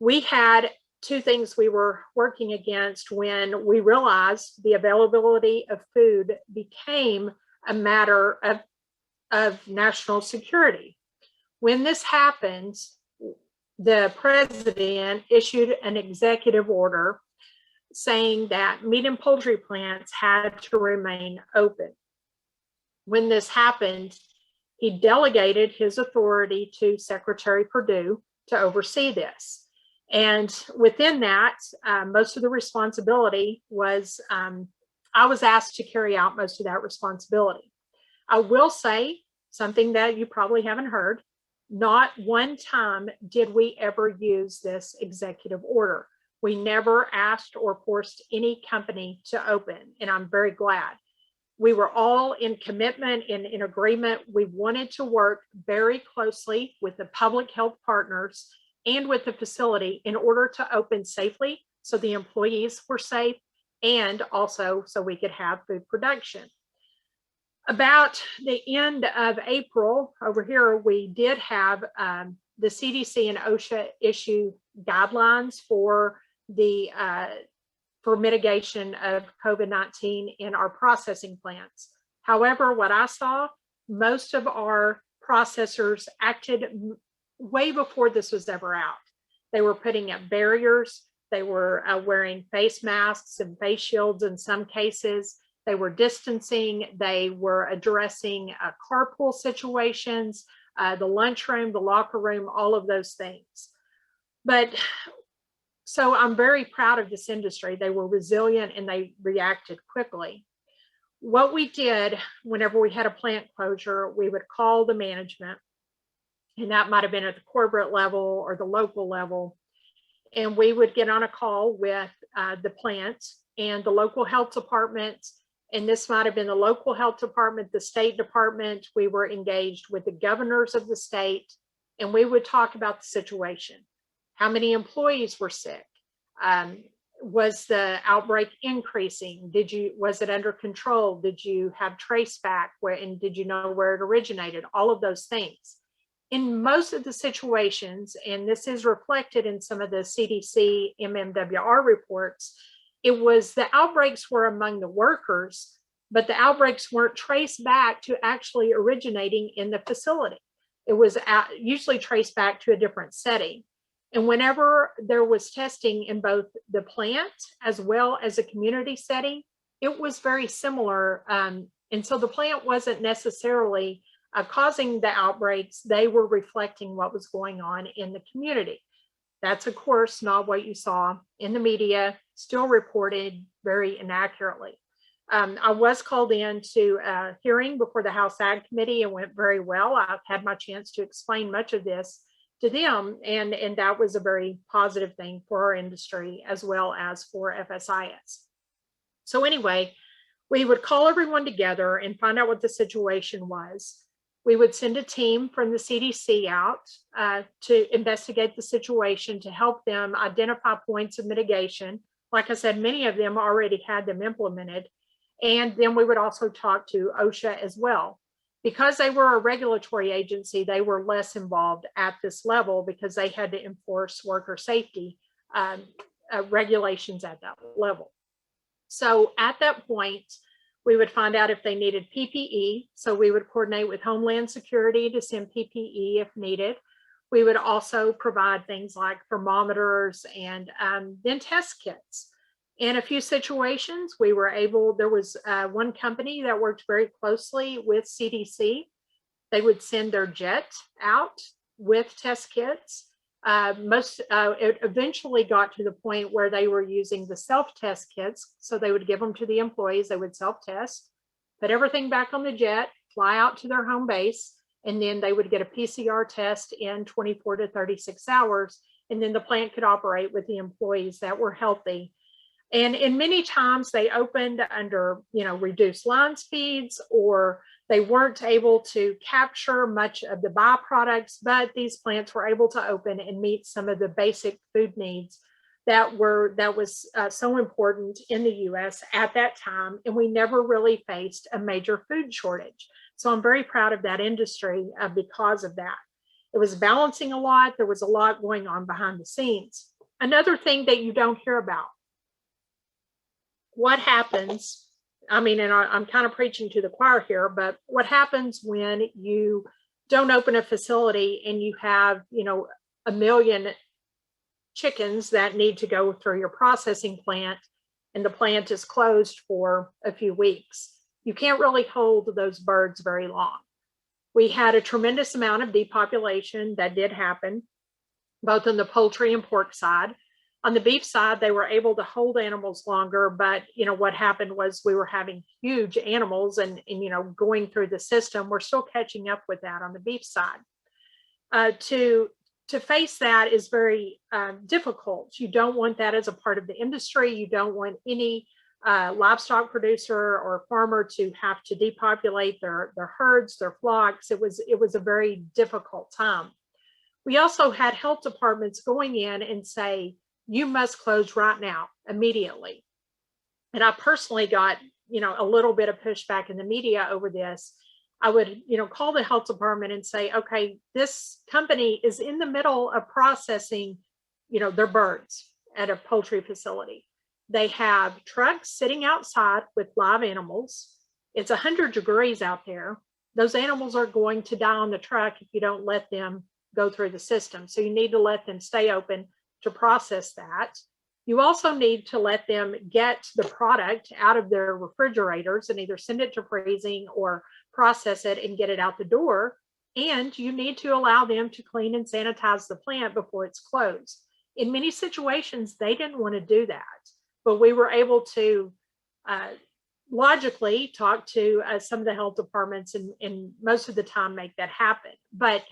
We had two things we were working against when we realized the availability of food became a matter of national security. When this happened, the president issued an executive order saying that meat and poultry plants had to remain open. When this happened, he delegated his authority to Secretary Perdue to oversee this. And within that, most of the responsibility was, I was asked to carry out most of that responsibility. I will say something that you probably haven't heard. Not one time did we ever use this executive order. We never asked or forced any company to open, and I'm very glad. We were all in commitment and in agreement. We wanted to work very closely with the public health partners and with the facility in order to open safely so the employees were safe and also so we could have food production. About the end of April, over here, we did have the CDC and OSHA issue guidelines for mitigation of COVID-19 in our processing plants. However, what I saw, most of our processors acted way before this was ever out. They were putting up barriers. They were wearing face masks and face shields in some cases. They were distancing. They were addressing carpool situations, the lunchroom, the locker room, all of those things. But so I'm very proud of this industry. They were resilient and they reacted quickly. What we did whenever we had a plant closure, we would call the management, and that might have been at the corporate level or the local level. And we would get on a call with the plant and the local health department. And this might have been the local health department, the state department. We were engaged with the governors of the state, and we would talk about the situation. How many employees were sick? Was the outbreak increasing? Was it under control? Did you have trace back and did you know where it originated? All of those things. In most of the situations, and this is reflected in some of the CDC MMWR reports, it was the outbreaks were among the workers, but the outbreaks weren't traced back to actually originating in the facility. It was usually traced back to a different setting. And whenever there was testing in both the plant as well as a community setting, it was very similar. And so the plant wasn't necessarily causing the outbreaks. They were reflecting what was going on in the community. That's, of course, not what you saw in the media, still reported very inaccurately. I was called in to a hearing before the House Ag Committee and went very well. I've had my chance to explain much of this to them, and that was a very positive thing for our industry as well as for FSIS. So anyway, we would call everyone together and find out what the situation was. We would send a team from the CDC out to investigate the situation, to help them identify points of mitigation. Like I said, many of them already had them implemented. And then we would also talk to OSHA as well. Because they were a regulatory agency, they were less involved at this level because they had to enforce worker safety regulations at that level. So at that point, we would find out if they needed PPE. So we would coordinate with Homeland Security to send PPE if needed. We would also provide things like thermometers and then test kits. In a few situations, we were able, there was one company that worked very closely with CDC. They would send their jet out with test kits. It eventually got to the point where they were using the self-test kits. So they would give them to the employees, they would self-test, put everything back on the jet, fly out to their home base, and then they would get a PCR test in 24 to 36 hours. And then the plant could operate with the employees that were healthy. And in many times they opened under, reduced line speeds, or they weren't able to capture much of the byproducts, but these plants were able to open and meet some of the basic food needs that was so important in the US at that time. And we never really faced a major food shortage. So I'm very proud of that industry because of that. It was balancing a lot. There was a lot going on behind the scenes. Another thing that you don't hear about, what happens, and I'm kind of preaching to the choir here, but what happens when you don't open a facility and you have, a million chickens that need to go through your processing plant and the plant is closed for a few weeks? You can't really hold those birds very long. We had a tremendous amount of depopulation that did happen, both on the poultry and pork side. On the beef side, they were able to hold animals longer, but what happened was we were having huge animals and going through the system. We're still catching up with that on the beef side. To face that is very difficult. You don't want that as a part of the industry. You don't want any livestock producer or farmer to have to depopulate their herds, their flocks. It was a very difficult time. We also had health departments going in and say, you must close right now, immediately. And I personally got, a little bit of pushback in the media over this. I would, call the health department and say, okay, this company is in the middle of processing, their birds at a poultry facility. They have trucks sitting outside with live animals. It's 100 degrees out there. Those animals are going to die on the truck if you don't let them go through the system. So you need to let them stay open to process that. You also need to let them get the product out of their refrigerators and either send it to freezing or process it and get it out the door. And you need to allow them to clean and sanitize the plant before it's closed. In many situations, they didn't want to do that, but we were able to logically talk to some of the health departments and most of the time make that happen. But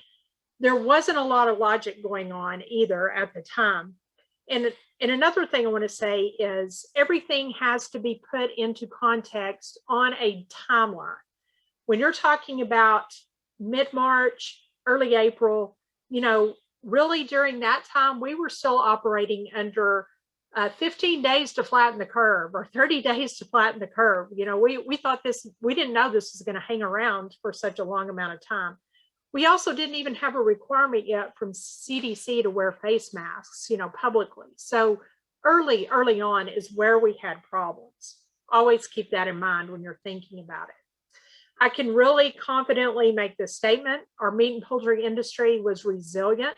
there wasn't a lot of logic going on either at the time. And another thing I want to say is everything has to be put into context on a timeline. When you're talking about mid-March, early April, really during that time, we were still operating under 15 days to flatten the curve or 30 days to flatten the curve. We thought we didn't know this was going to hang around for such a long amount of time. We also didn't even have a requirement yet from CDC to wear face masks, publicly. So early on is where we had problems. Always keep that in mind when you're thinking about it. I can really confidently make this statement. Our meat and poultry industry was resilient.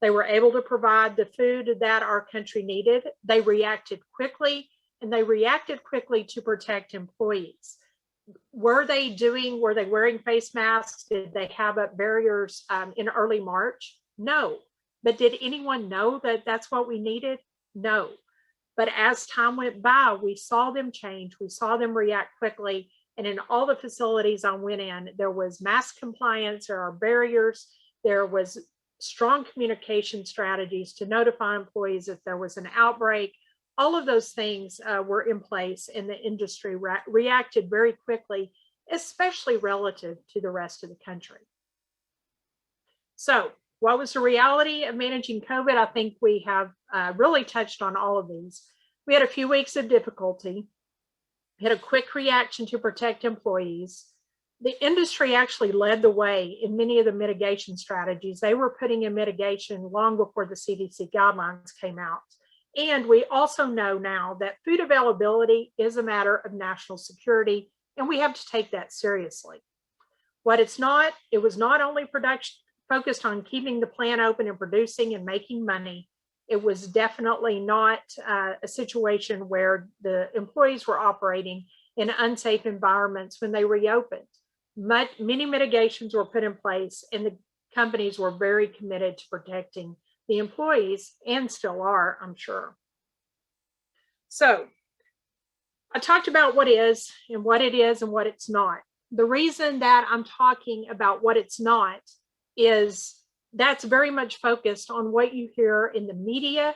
They were able to provide the food that our country needed. They reacted quickly, and they reacted quickly to protect employees. Were they wearing face masks? Did they have up barriers in early March? No. But did anyone know that that's what we needed? No. But as time went by, we saw them change. We saw them react quickly. And in all the facilities I went in, there was mask compliance, there are barriers, there was strong communication strategies to notify employees if there was an outbreak. All of those things were in place, and the industry reacted very quickly especially relative to the rest of the country. So, what was the reality of managing COVID? I think we have really touched on all of these. We had a few weeks of difficulty. We had a quick reaction to protect employees. The industry actually led the way in many of the mitigation strategies. They were putting in mitigation long before the CDC guidelines came out. And we also know now that food availability is a matter of national security, and we have to take that seriously. What it's not, it was not only focused on keeping the plant open and producing and making money. It was definitely not a situation where the employees were operating in unsafe environments when they reopened. Many mitigations were put in place, and the companies were very committed to protecting the employees, and still are, I'm sure. So I talked about what is and what it is and what it's not. The reason that I'm talking about what it's not is that's very much focused on what you hear in the media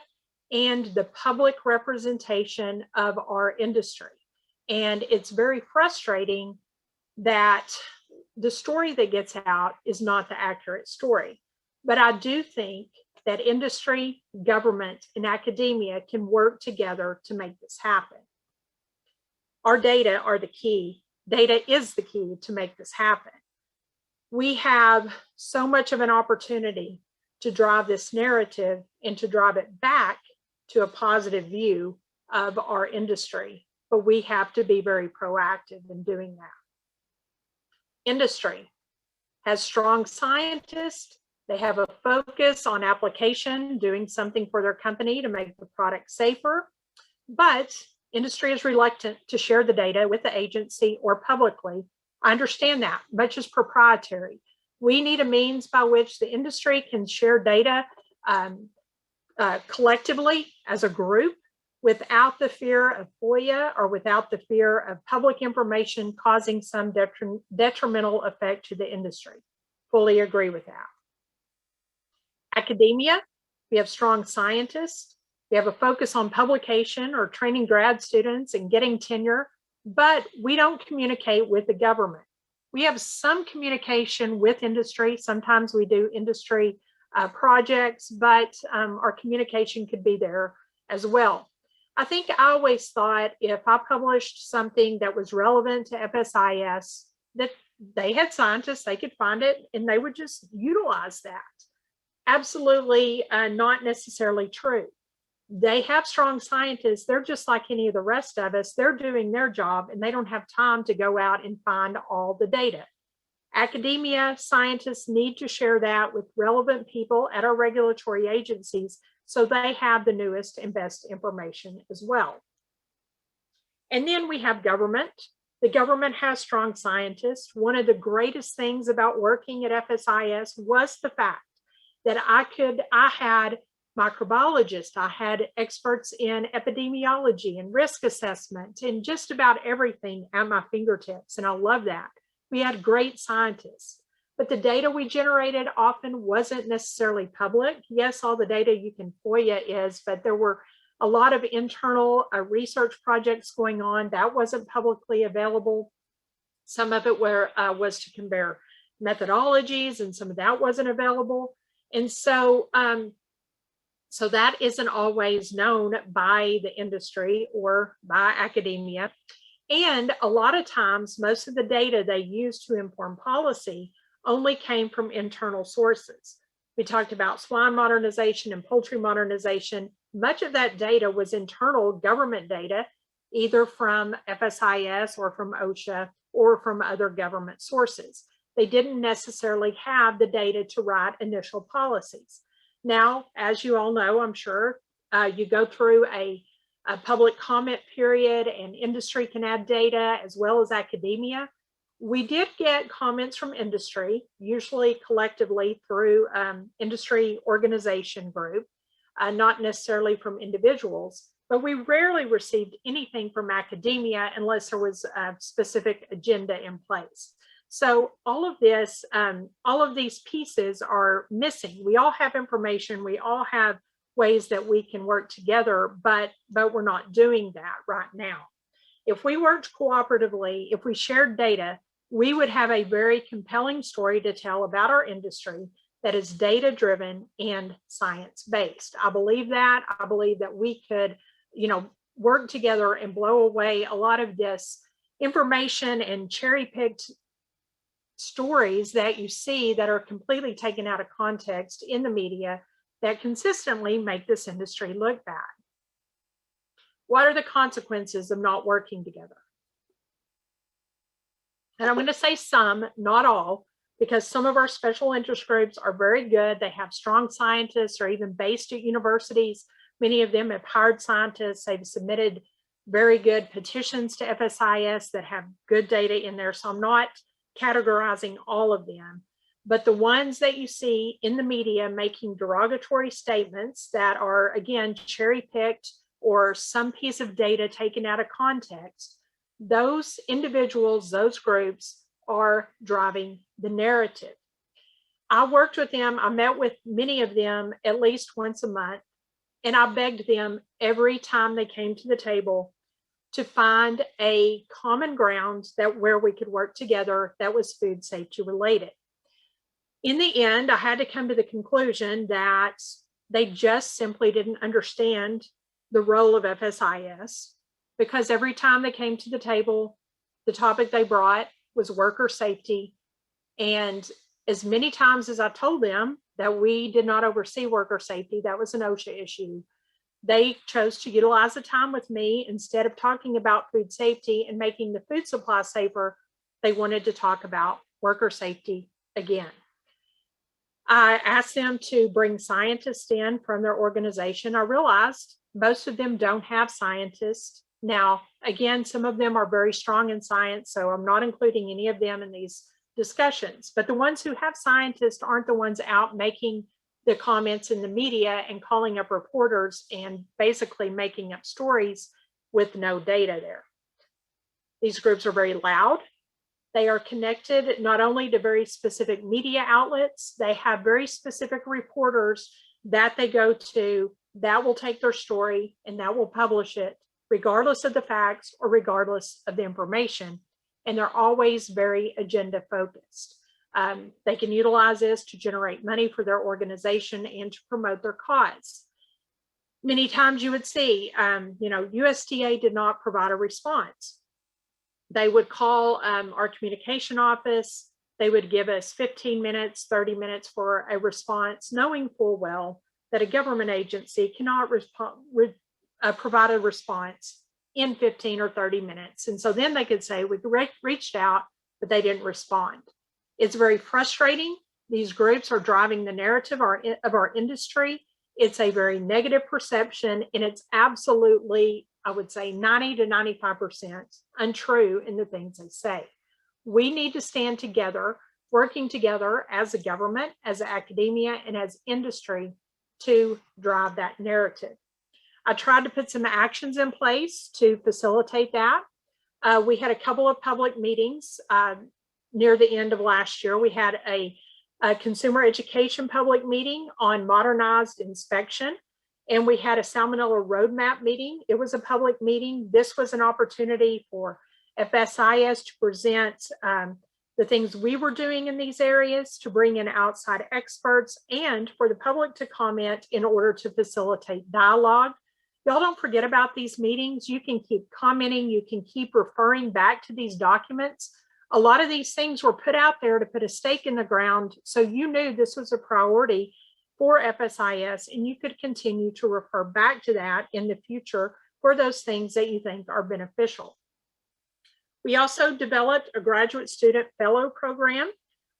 and the public representation of our industry. And it's very frustrating that the story that gets out is not the accurate story. But I do think that industry, government, and academia can work together to make this happen. Our data are the key. Data is the key to make this happen. We have so much of an opportunity to drive this narrative and to drive it back to a positive view of our industry, but we have to be very proactive in doing that. Industry has strong scientists. They have a focus on application, doing something for their company to make the product safer, but industry is reluctant to share the data with the agency or publicly. I understand that, much is proprietary. We need a means by which the industry can share data collectively as a group without the fear of FOIA or without the fear of public information causing some detrimental effect to the industry. Fully agree with that. Academia, we have strong scientists. We have a focus on publication or training grad students and getting tenure, but we don't communicate with the government. We have some communication with industry. Sometimes we do industry projects, but our communication could be there as well. I think I always thought if I published something that was relevant to FSIS, that they had scientists, they could find it, and they would just utilize that. Absolutely not necessarily true. They have strong scientists. They're just like any of the rest of us. They're doing their job, and they don't have time to go out and find all the data. Academia, scientists need to share that with relevant people at our regulatory agencies so they have the newest and best information as well. And then we have government. The government has strong scientists. One of the greatest things about working at FSIS was the fact that I had microbiologists, I had experts in epidemiology and risk assessment and just about everything at my fingertips. And I love that. We had great scientists, but the data we generated often wasn't necessarily public. Yes, all the data you can FOIA is, but there were a lot of internal research projects going on that wasn't publicly available. Some of it was to compare methodologies, and some of that wasn't available. And so that isn't always known by the industry or by academia. And a lot of times, most of the data they use to inform policy only came from internal sources. We talked about swine modernization and poultry modernization. Much of that data was internal government data, either from FSIS or from OSHA or from other government sources. They didn't necessarily have the data to write initial policies. Now, as you all know, I'm sure, you go through a public comment period and industry can add data as well as academia. We did get comments from industry, usually collectively through industry organization group, not necessarily from individuals, but we rarely received anything from academia unless there was a specific agenda in place. So all of this, all of these pieces are missing. We all have information. We all have ways that we can work together, but we're not doing that right now. If we worked cooperatively, if we shared data, we would have a very compelling story to tell about our industry that is data-driven and science-based. I believe that. I believe that we could, work together and blow away a lot of this information and cherry-picked stories that you see that are completely taken out of context in the media that consistently make this industry look bad. What are the consequences of not working together? And I'm going to say some, not all, because some of our special interest groups are very good. They have strong scientists or even based at universities. Many of them have hired scientists. They've submitted very good petitions to FSIS that have good data in there. So I'm not categorizing all of them, but the ones that you see in the media making derogatory statements that are, again, cherry-picked or some piece of data taken out of context, those individuals, those groups are driving the narrative. I worked with them. I met with many of them at least once a month, and I begged them every time they came to the table to find a common ground that where we could work together that was food safety related. In the end, I had to come to the conclusion that they just simply didn't understand the role of FSIS, because every time they came to the table, the topic they brought was worker safety. And as many times as I told them that we did not oversee worker safety, that was an OSHA issue, they chose to utilize the time with me. Instead of talking about food safety and making the food supply safer, they wanted to talk about worker safety again. I asked them to bring scientists in from their organization. I realized most of them don't have scientists. Now, again, some of them are very strong in science, so I'm not including any of them in these discussions. But the ones who have scientists aren't the ones out making the comments in the media and calling up reporters and basically making up stories with no data there. These groups are very loud. They are connected not only to very specific media outlets, they have very specific reporters that they go to that will take their story and that will publish it, regardless of the facts or regardless of the information. And they're always very agenda focused. They can utilize this to generate money for their organization and to promote their cause. Many times you would see, USDA did not provide a response. They would call our communication office. They would give us 15 minutes, 30 minutes for a response, knowing full well that a government agency cannot provide a response in 15 or 30 minutes. And so then they could say, we reached out, but they didn't respond. It's very frustrating. These groups are driving the narrative of our industry. It's a very negative perception, and it's absolutely, I would say, 90 to 95% untrue in the things they say. We need to stand together, working together as a government, as academia, and as industry to drive that narrative. I tried to put some actions in place to facilitate that. We had a couple of public meetings near the end of last year. We had a consumer education public meeting on modernized inspection, and we had a salmonella roadmap meeting. It was a public meeting. This was an opportunity for FSIS to present the things we were doing in these areas, to bring in outside experts, and for the public to comment in order to facilitate dialogue. Y'all don't forget about these meetings. You can keep commenting. You can keep referring back to these documents. A lot of these things were put out there to put a stake in the ground, so you knew this was a priority for FSIS, and you could continue to refer back to that in the future for those things that you think are beneficial. We also developed a graduate student fellow program.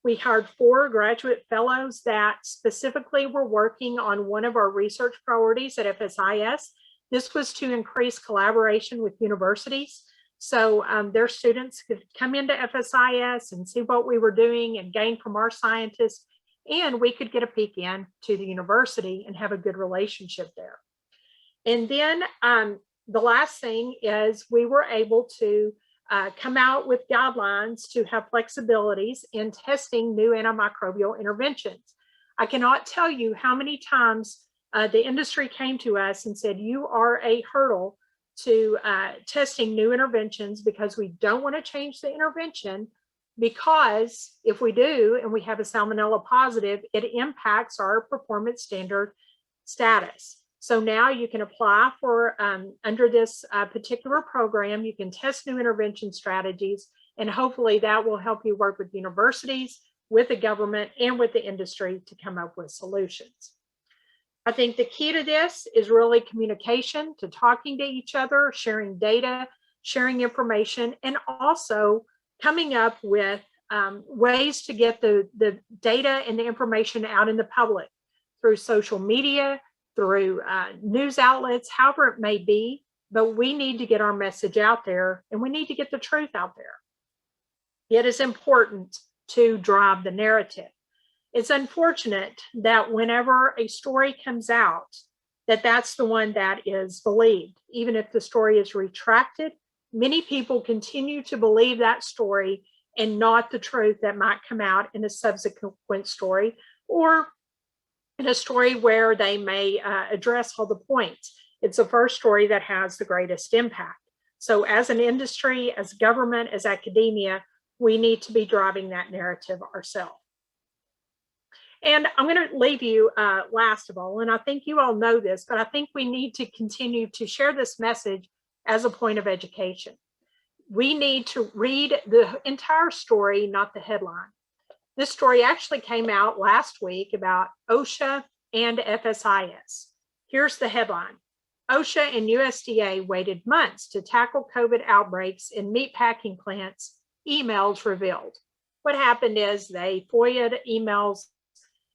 We hired 4 graduate fellows that specifically were working on one of our research priorities at FSIS. This was to increase collaboration with universities. So their students could come into FSIS and see what we were doing and gain from our scientists, and we could get a peek in to the university and have a good relationship there. And then the last thing is we were able to come out with guidelines to have flexibilities in testing new antimicrobial interventions. I cannot tell you how many times the industry came to us and said, you are a hurdle to testing new interventions because we don't want to change the intervention, because if we do and we have a salmonella positive, it impacts our performance standard status. So now you can apply for, under this particular program, you can test new intervention strategies, and hopefully that will help you work with universities, with the government, and with the industry to come up with solutions. I think the key to this is really communication, to talking to each other, sharing data, sharing information, and also coming up with ways to get the data and the information out in the public through social media, through news outlets, however it may be. But we need to get our message out there, and we need to get the truth out there. It is important to drive the narrative. It's unfortunate that whenever a story comes out, that's the one that is believed. Even if the story is retracted, many people continue to believe that story and not the truth that might come out in a subsequent story, or in a story where they may address all the points. It's the first story that has the greatest impact. So as an industry, as government, as academia, we need to be driving that narrative ourselves. And I'm going to leave you last of all, and I think you all know this, but I think we need to continue to share this message as a point of education. We need to read the entire story, not the headline. This story actually came out last week about OSHA and FSIS. Here's the headline. OSHA and USDA waited months to tackle COVID outbreaks in meatpacking plants, emails revealed. What happened is they FOIA'd emails.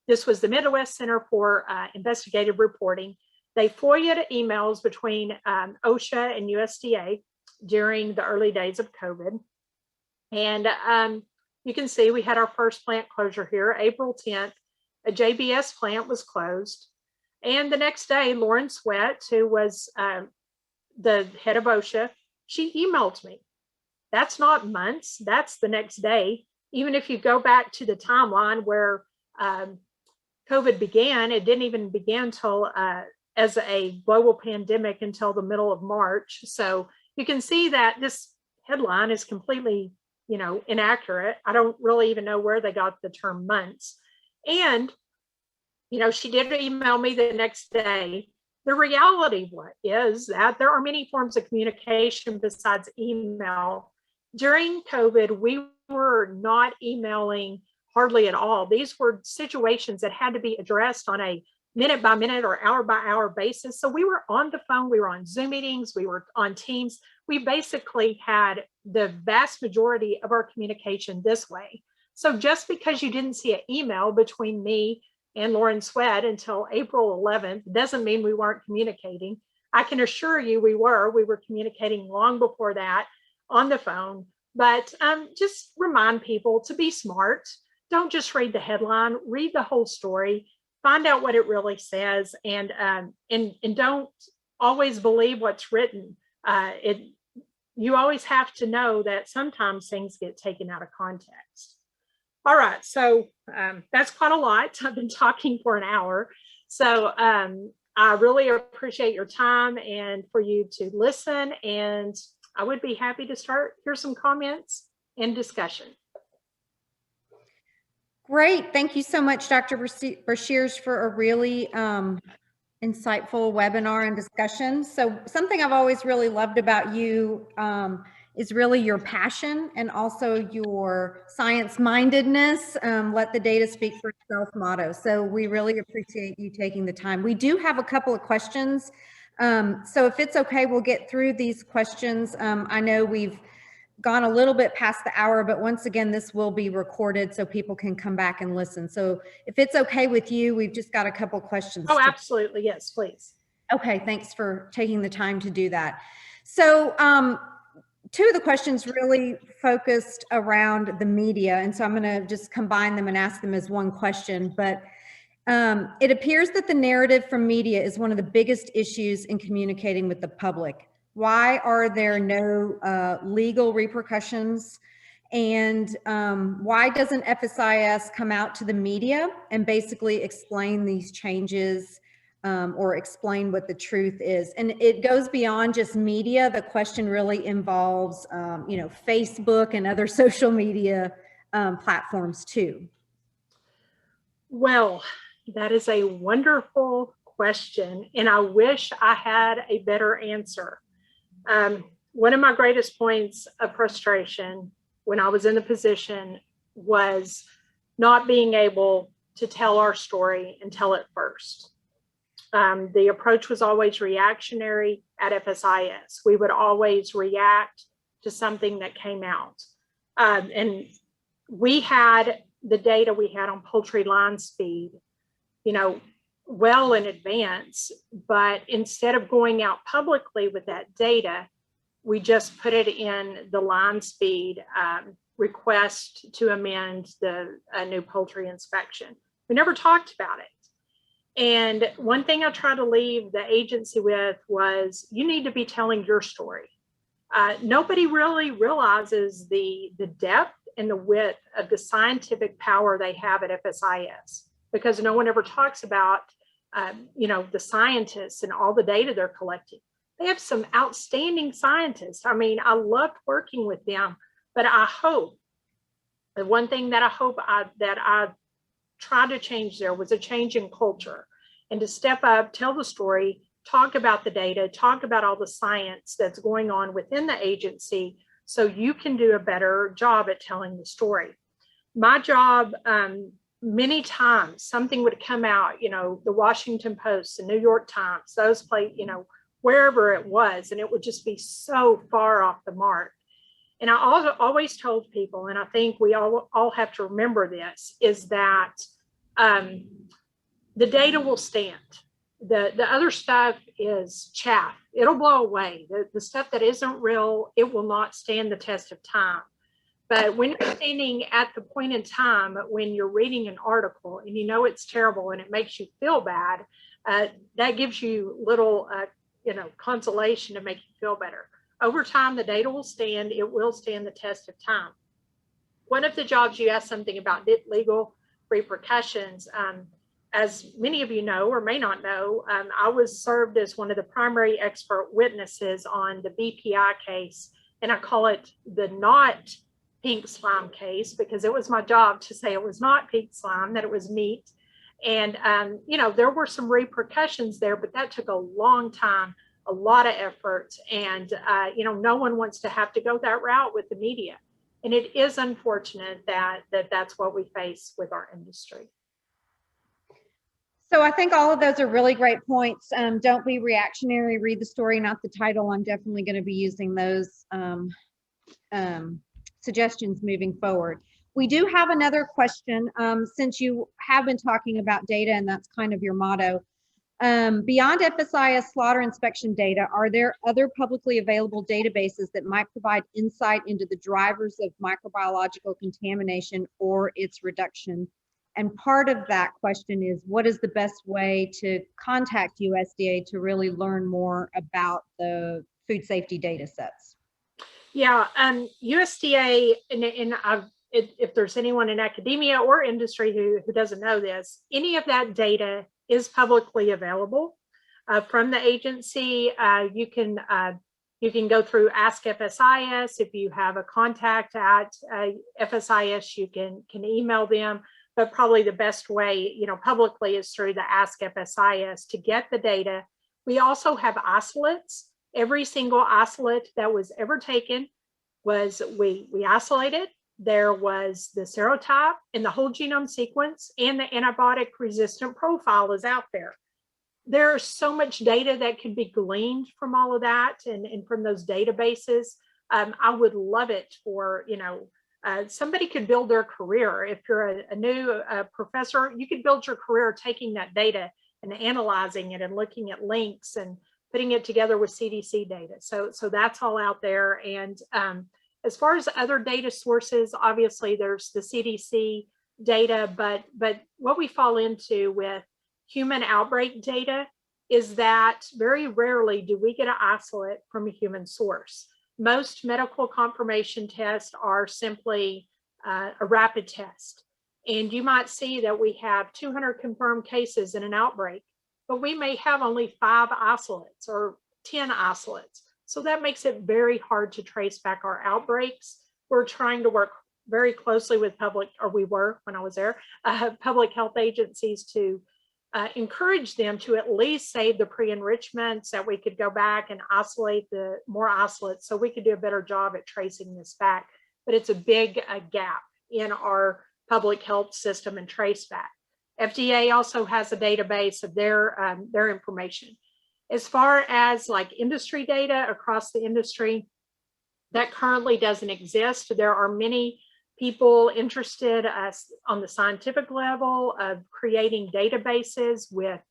This was the Midwest Center for Investigative Reporting. They FOIA'd emails between OSHA and USDA during the early days of COVID. And you can see we had our first plant closure here, April 10th. A JBS plant was closed. And the next day, Lauren Sweat, who was the head of OSHA, she emailed me. That's not months, that's the next day. Even if you go back to the timeline where COVID began, it didn't even begin until as a global pandemic until the middle of March. So you can see that this headline is completely, inaccurate. I don't really even know where they got the term months. And, she did email me the next day. The reality is that there are many forms of communication besides email. During COVID, we were not emailing hardly at all. These were situations that had to be addressed on a minute by minute or hour by hour basis. So we were on the phone, we were on Zoom meetings, we were on Teams. We basically had the vast majority of our communication this way. So just because you didn't see an email between me and Lauren Sweat until April 11th doesn't mean we weren't communicating. I can assure you we were communicating long before that on the phone. But just remind people to be smart. Don't just read the headline, read the whole story, find out what it really says, and don't always believe what's written. You always have to know that sometimes things get taken out of context. All right, so that's quite a lot. I've been talking for an hour. So I really appreciate your time and for you to listen, and I would be happy to hear some comments and discussion. Great. Thank you so much, Dr. Brashears, for a really insightful webinar and discussion. So something I've always really loved about you is really your passion and also your science-mindedness, let the data speak for itself motto. So we really appreciate you taking the time. We do have a couple of questions. So if it's okay, we'll get through these questions. I know we've gone a little bit past the hour, but once again, this will be recorded so people can come back and listen. So if it's okay with you, we've just got a couple questions. Oh, absolutely. Yes, please. Okay. Thanks for taking the time to do that. So two of the questions really focused around the media. And so I'm going to just combine them and ask them as one question, but it appears that the narrative from media is one of the biggest issues in communicating with the public. Why are there no legal repercussions? And why doesn't FSIS come out to the media and basically explain these changes or explain what the truth is? And it goes beyond just media. The question really involves, Facebook and other social media platforms too? Well, that is a wonderful question, and I wish I had a better answer. One of my greatest points of frustration when I was in the position was not being able to tell our story and tell it first. The approach was always reactionary at FSIS. We would always react to something that came out. And we had the data we had on poultry line speed, well in advance, but instead of going out publicly with that data, we just put it in the line speed request to amend the new poultry inspection. We never talked about it. And one thing I try to leave the agency with was, you need to be telling your story. Nobody really realizes the depth and the width of the scientific power they have at FSIS, because no one ever talks about, the scientists and all the data they're collecting. They have some outstanding scientists. I mean, I loved working with them, but I hope, the one thing that I hope that I tried to change there was a change in culture, and to step up, tell the story, talk about the data, talk about all the science that's going on within the agency, so you can do a better job at telling the story. My job, many times something would come out, the Washington Post, the New York Times, those places, wherever it was, and it would just be so far off the mark. And I always told people, and I think we all have to remember this, is that the data will stand. The other stuff is chaff. It'll blow away. The stuff that isn't real, it will not stand the test of time. But when you're standing at the point in time when you're reading an article and it's terrible and it makes you feel bad, that gives you little consolation to make you feel better. Over time, the data will stand. It will stand the test of time. One of the jobs, you asked something about legal repercussions. As many of you know or may not know, I was served as one of the primary expert witnesses on the BPI case, and I call it the not pink slime case because it was my job to say it was not pink slime, that it was meat. And, there were some repercussions there, but that took a long time, a lot of effort. And, no one wants to have to go that route with the media. And it is unfortunate that that's what we face with our industry. So I think all of those are really great points. Don't be reactionary, read the story, not the title. I'm definitely going to be using those suggestions moving forward. We do have another question, since you have been talking about data and that's kind of your motto. Beyond FSIS slaughter inspection data, are there other publicly available databases that might provide insight into the drivers of microbiological contamination or its reduction? And part of that question is, what is the best way to contact USDA to really learn more about the food safety data sets? Yeah, USDA, and if there's anyone in academia or industry who doesn't know this, any of that data is publicly available from the agency. You can go through Ask FSIS. If you have a contact at FSIS, you can email them. But probably the best way, publicly is through the Ask FSIS to get the data. We also have isolates. Every single isolate that was ever taken was we isolated. There was the serotype and the whole genome sequence, and the antibiotic resistant profile is out there. There's so much data that can be gleaned from all of that and from those databases. I would love it for, somebody could build their career. If you're a new professor, you could build your career taking that data and analyzing it and looking at links and putting it together with CDC data. So that's all out there. And as far as other data sources, obviously there's the CDC data, but what we fall into with human outbreak data is that very rarely do we get an isolate from a human source. Most medical confirmation tests are simply a rapid test. And you might see that we have 200 confirmed cases in an outbreak, but we may have only 5 isolates or 10 isolates. So that makes it very hard to trace back our outbreaks. We're trying to work very closely with we were when I was there, public health agencies to encourage them to at least save the pre-enrichments, that we could go back and isolate the more isolates so we could do a better job at tracing this back. But it's a big gap in our public health system and trace back. FDA also has a database of their information. As far as like industry data across the industry, that currently doesn't exist. There are many people interested on the scientific level of creating databases with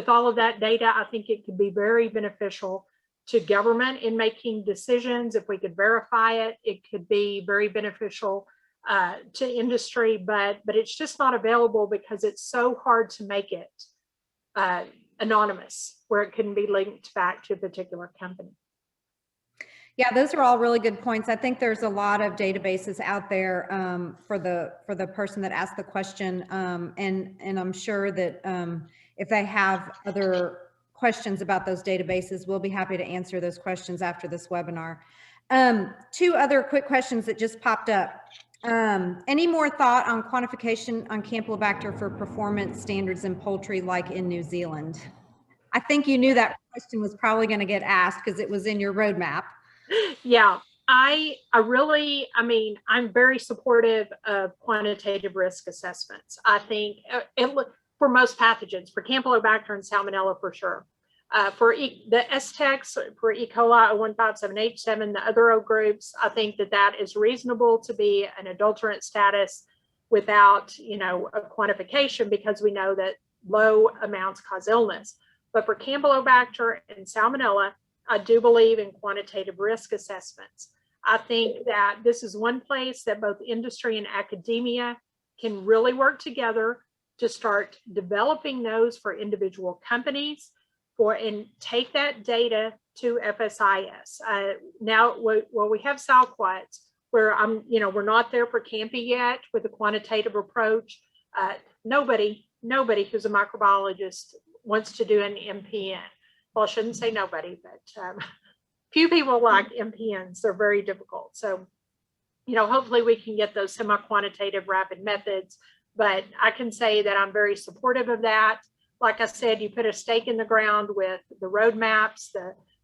all of that data. I think it could be very beneficial to government in making decisions. If we could verify it, it could be very beneficial to industry, but it's just not available because it's so hard to make it anonymous, where it can be linked back to a particular company. Yeah, those are all really good points. I think there's a lot of databases out there for the person that asked the question, and I'm sure that if they have other questions about those databases, we'll be happy to answer those questions after this webinar. Two other quick questions that just popped up. Any more thought on quantification on Campylobacter for performance standards in poultry like in New Zealand? I think you knew that question was probably going to get asked because it was in your roadmap. Yeah, I'm very supportive of quantitative risk assessments. I think for most pathogens, for Campylobacter and Salmonella for sure. For the STEX, for E. coli 01578, the other O groups, I think that is reasonable to be an adulterant status without, a quantification, because we know that low amounts cause illness. But for Campylobacter and Salmonella, I do believe in quantitative risk assessments. I think that this is one place that both industry and academia can really work together to start developing those for individual companies and take that data to FSIS. Now, we have SALQUATs where we're not there for Campy yet with a quantitative approach. Nobody who's a microbiologist wants to do an MPN. Well, I shouldn't say nobody, but few people like MPNs. They're very difficult. So, hopefully we can get those semi-quantitative rapid methods, but I can say that I'm very supportive of that. Like I said, you put a stake in the ground with the roadmaps,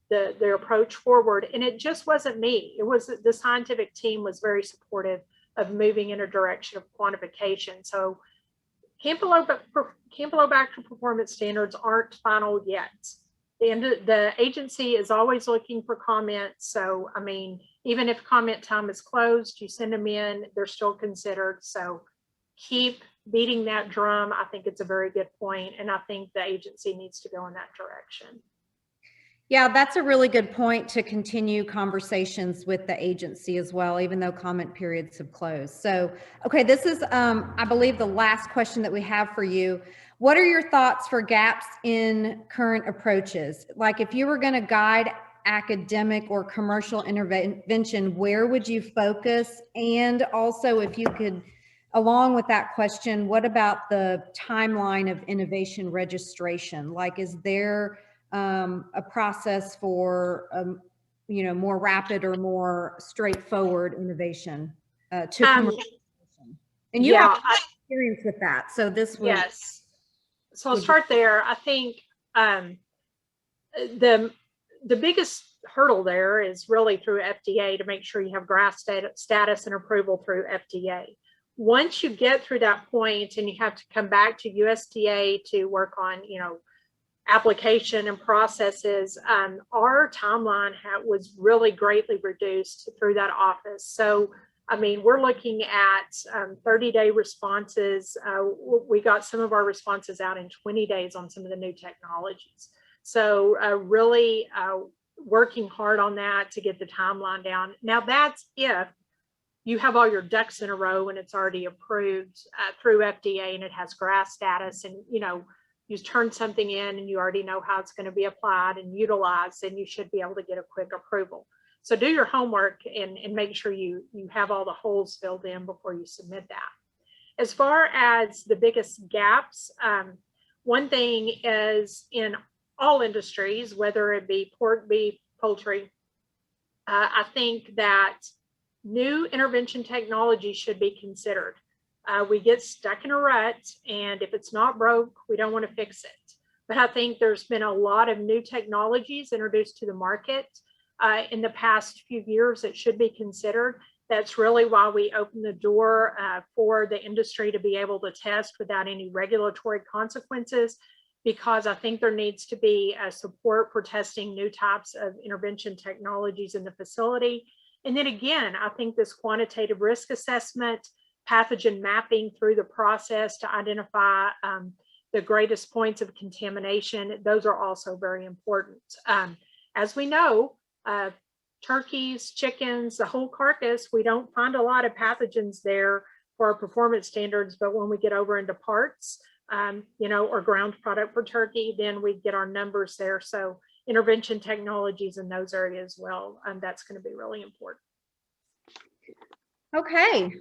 the approach forward, and it just wasn't me. It was the scientific team was very supportive of moving in a direction of quantification. So Campylobacter performance standards aren't final yet. The agency is always looking for comments. So, even if comment time is closed, you send them in, they're still considered. So keep beating that drum. I think it's a very good point, and I think the agency needs to go in that direction. Yeah, that's a really good point, to continue conversations with the agency as well, even though comment periods have closed. So, okay, this is, I believe, the last question that we have for you. What are your thoughts for gaps in current approaches? Like, if you were going to guide academic or commercial intervention, where would you focus? And also, if you could, along with that question, what about the timeline of innovation registration? Like, is there a process for more rapid or more straightforward innovation to commercialization? And you have experience with that, so this would, yes. So I'll start there. I think the biggest hurdle there is really through FDA, to make sure you have GRAS status and approval through FDA. Once you get through that point and you have to come back to USDA to work on, application and processes, our timeline was really greatly reduced through that office. So, we're looking at 30-day responses. We got some of our responses out in 20 days on some of the new technologies. So really working hard on that to get the timeline down. Now, that's if you have all your ducks in a row and it's already approved through FDA and it has GRAS status, and you turn something in and you already know how it's going to be applied and utilized, and you should be able to get a quick approval. So do your homework and make sure you have all the holes filled in before you submit that. As far as the biggest gaps, one thing is, in all industries, whether it be pork, beef, poultry, I think that new intervention technology should be considered. We get stuck in a rut, and if it's not broke, we don't want to fix it. But I think there's been a lot of new technologies introduced to the market in the past few years that should be considered. That's really why we opened the door for the industry to be able to test without any regulatory consequences, because I think there needs to be support for testing new types of intervention technologies in the facility. And then again, I think this quantitative risk assessment, pathogen mapping through the process to identify the greatest points of contamination, those are also very important. As we know, turkeys, chickens, the whole carcass, we don't find a lot of pathogens there for our performance standards, but when we get over into parts, or ground product for turkey, then we get our numbers there. So intervention technologies in those areas as well, that's going to be really important. Okay,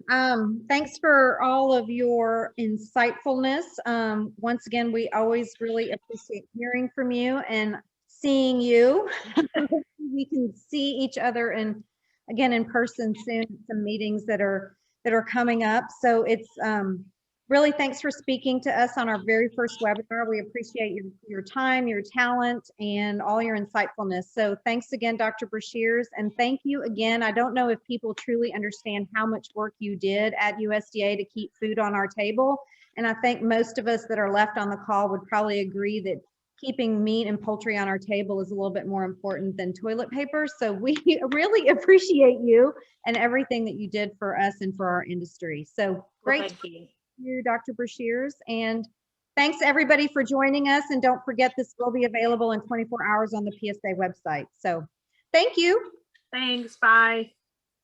thanks for all of your insightfulness. Once again, we always really appreciate hearing from you and seeing you. We can see each other in person soon, some meetings that are coming up. So it's really thanks for speaking to us on our very first webinar. We appreciate your time, your talent, and all your insightfulness. So thanks again, Dr. Brashears, and thank you again. I don't know if people truly understand how much work you did at USDA to keep food on our table. And I think most of us that are left on the call would probably agree that keeping meat and poultry on our table is a little bit more important than toilet paper. So we really appreciate you and everything that you did for us and for our industry. So great. Well, thank you, Dr. Brashears, and thanks everybody for joining us. And don't forget, this will be available in 24 hours on the PSA website. So thank you. Thanks. Bye.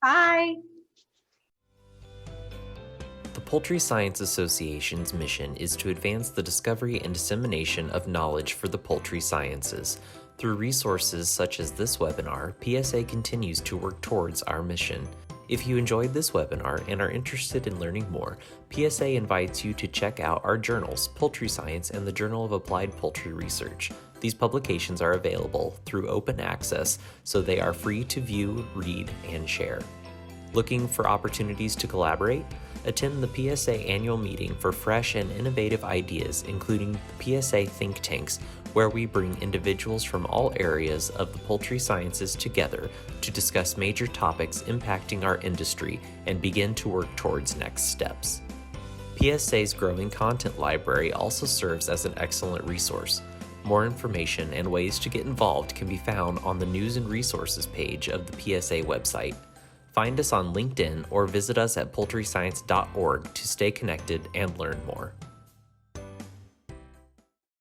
Bye. The Poultry Science Association's mission is to advance the discovery and dissemination of knowledge for the poultry sciences. Through resources such as this webinar, PSA continues to work towards our mission. If you enjoyed this webinar and are interested in learning more, PSA invites you to check out our journals, Poultry Science and the Journal of Applied Poultry Research. These publications are available through open access, so they are free to view, read, and share. Looking for opportunities to collaborate? Attend the PSA annual meeting for fresh and innovative ideas, including the PSA think tanks, where we bring individuals from all areas of the poultry sciences together to discuss major topics impacting our industry and begin to work towards next steps. PSA's growing content library also serves as an excellent resource. More information and ways to get involved can be found on the News and Resources page of the PSA website. Find us on LinkedIn or visit us at poultryscience.org to stay connected and learn more.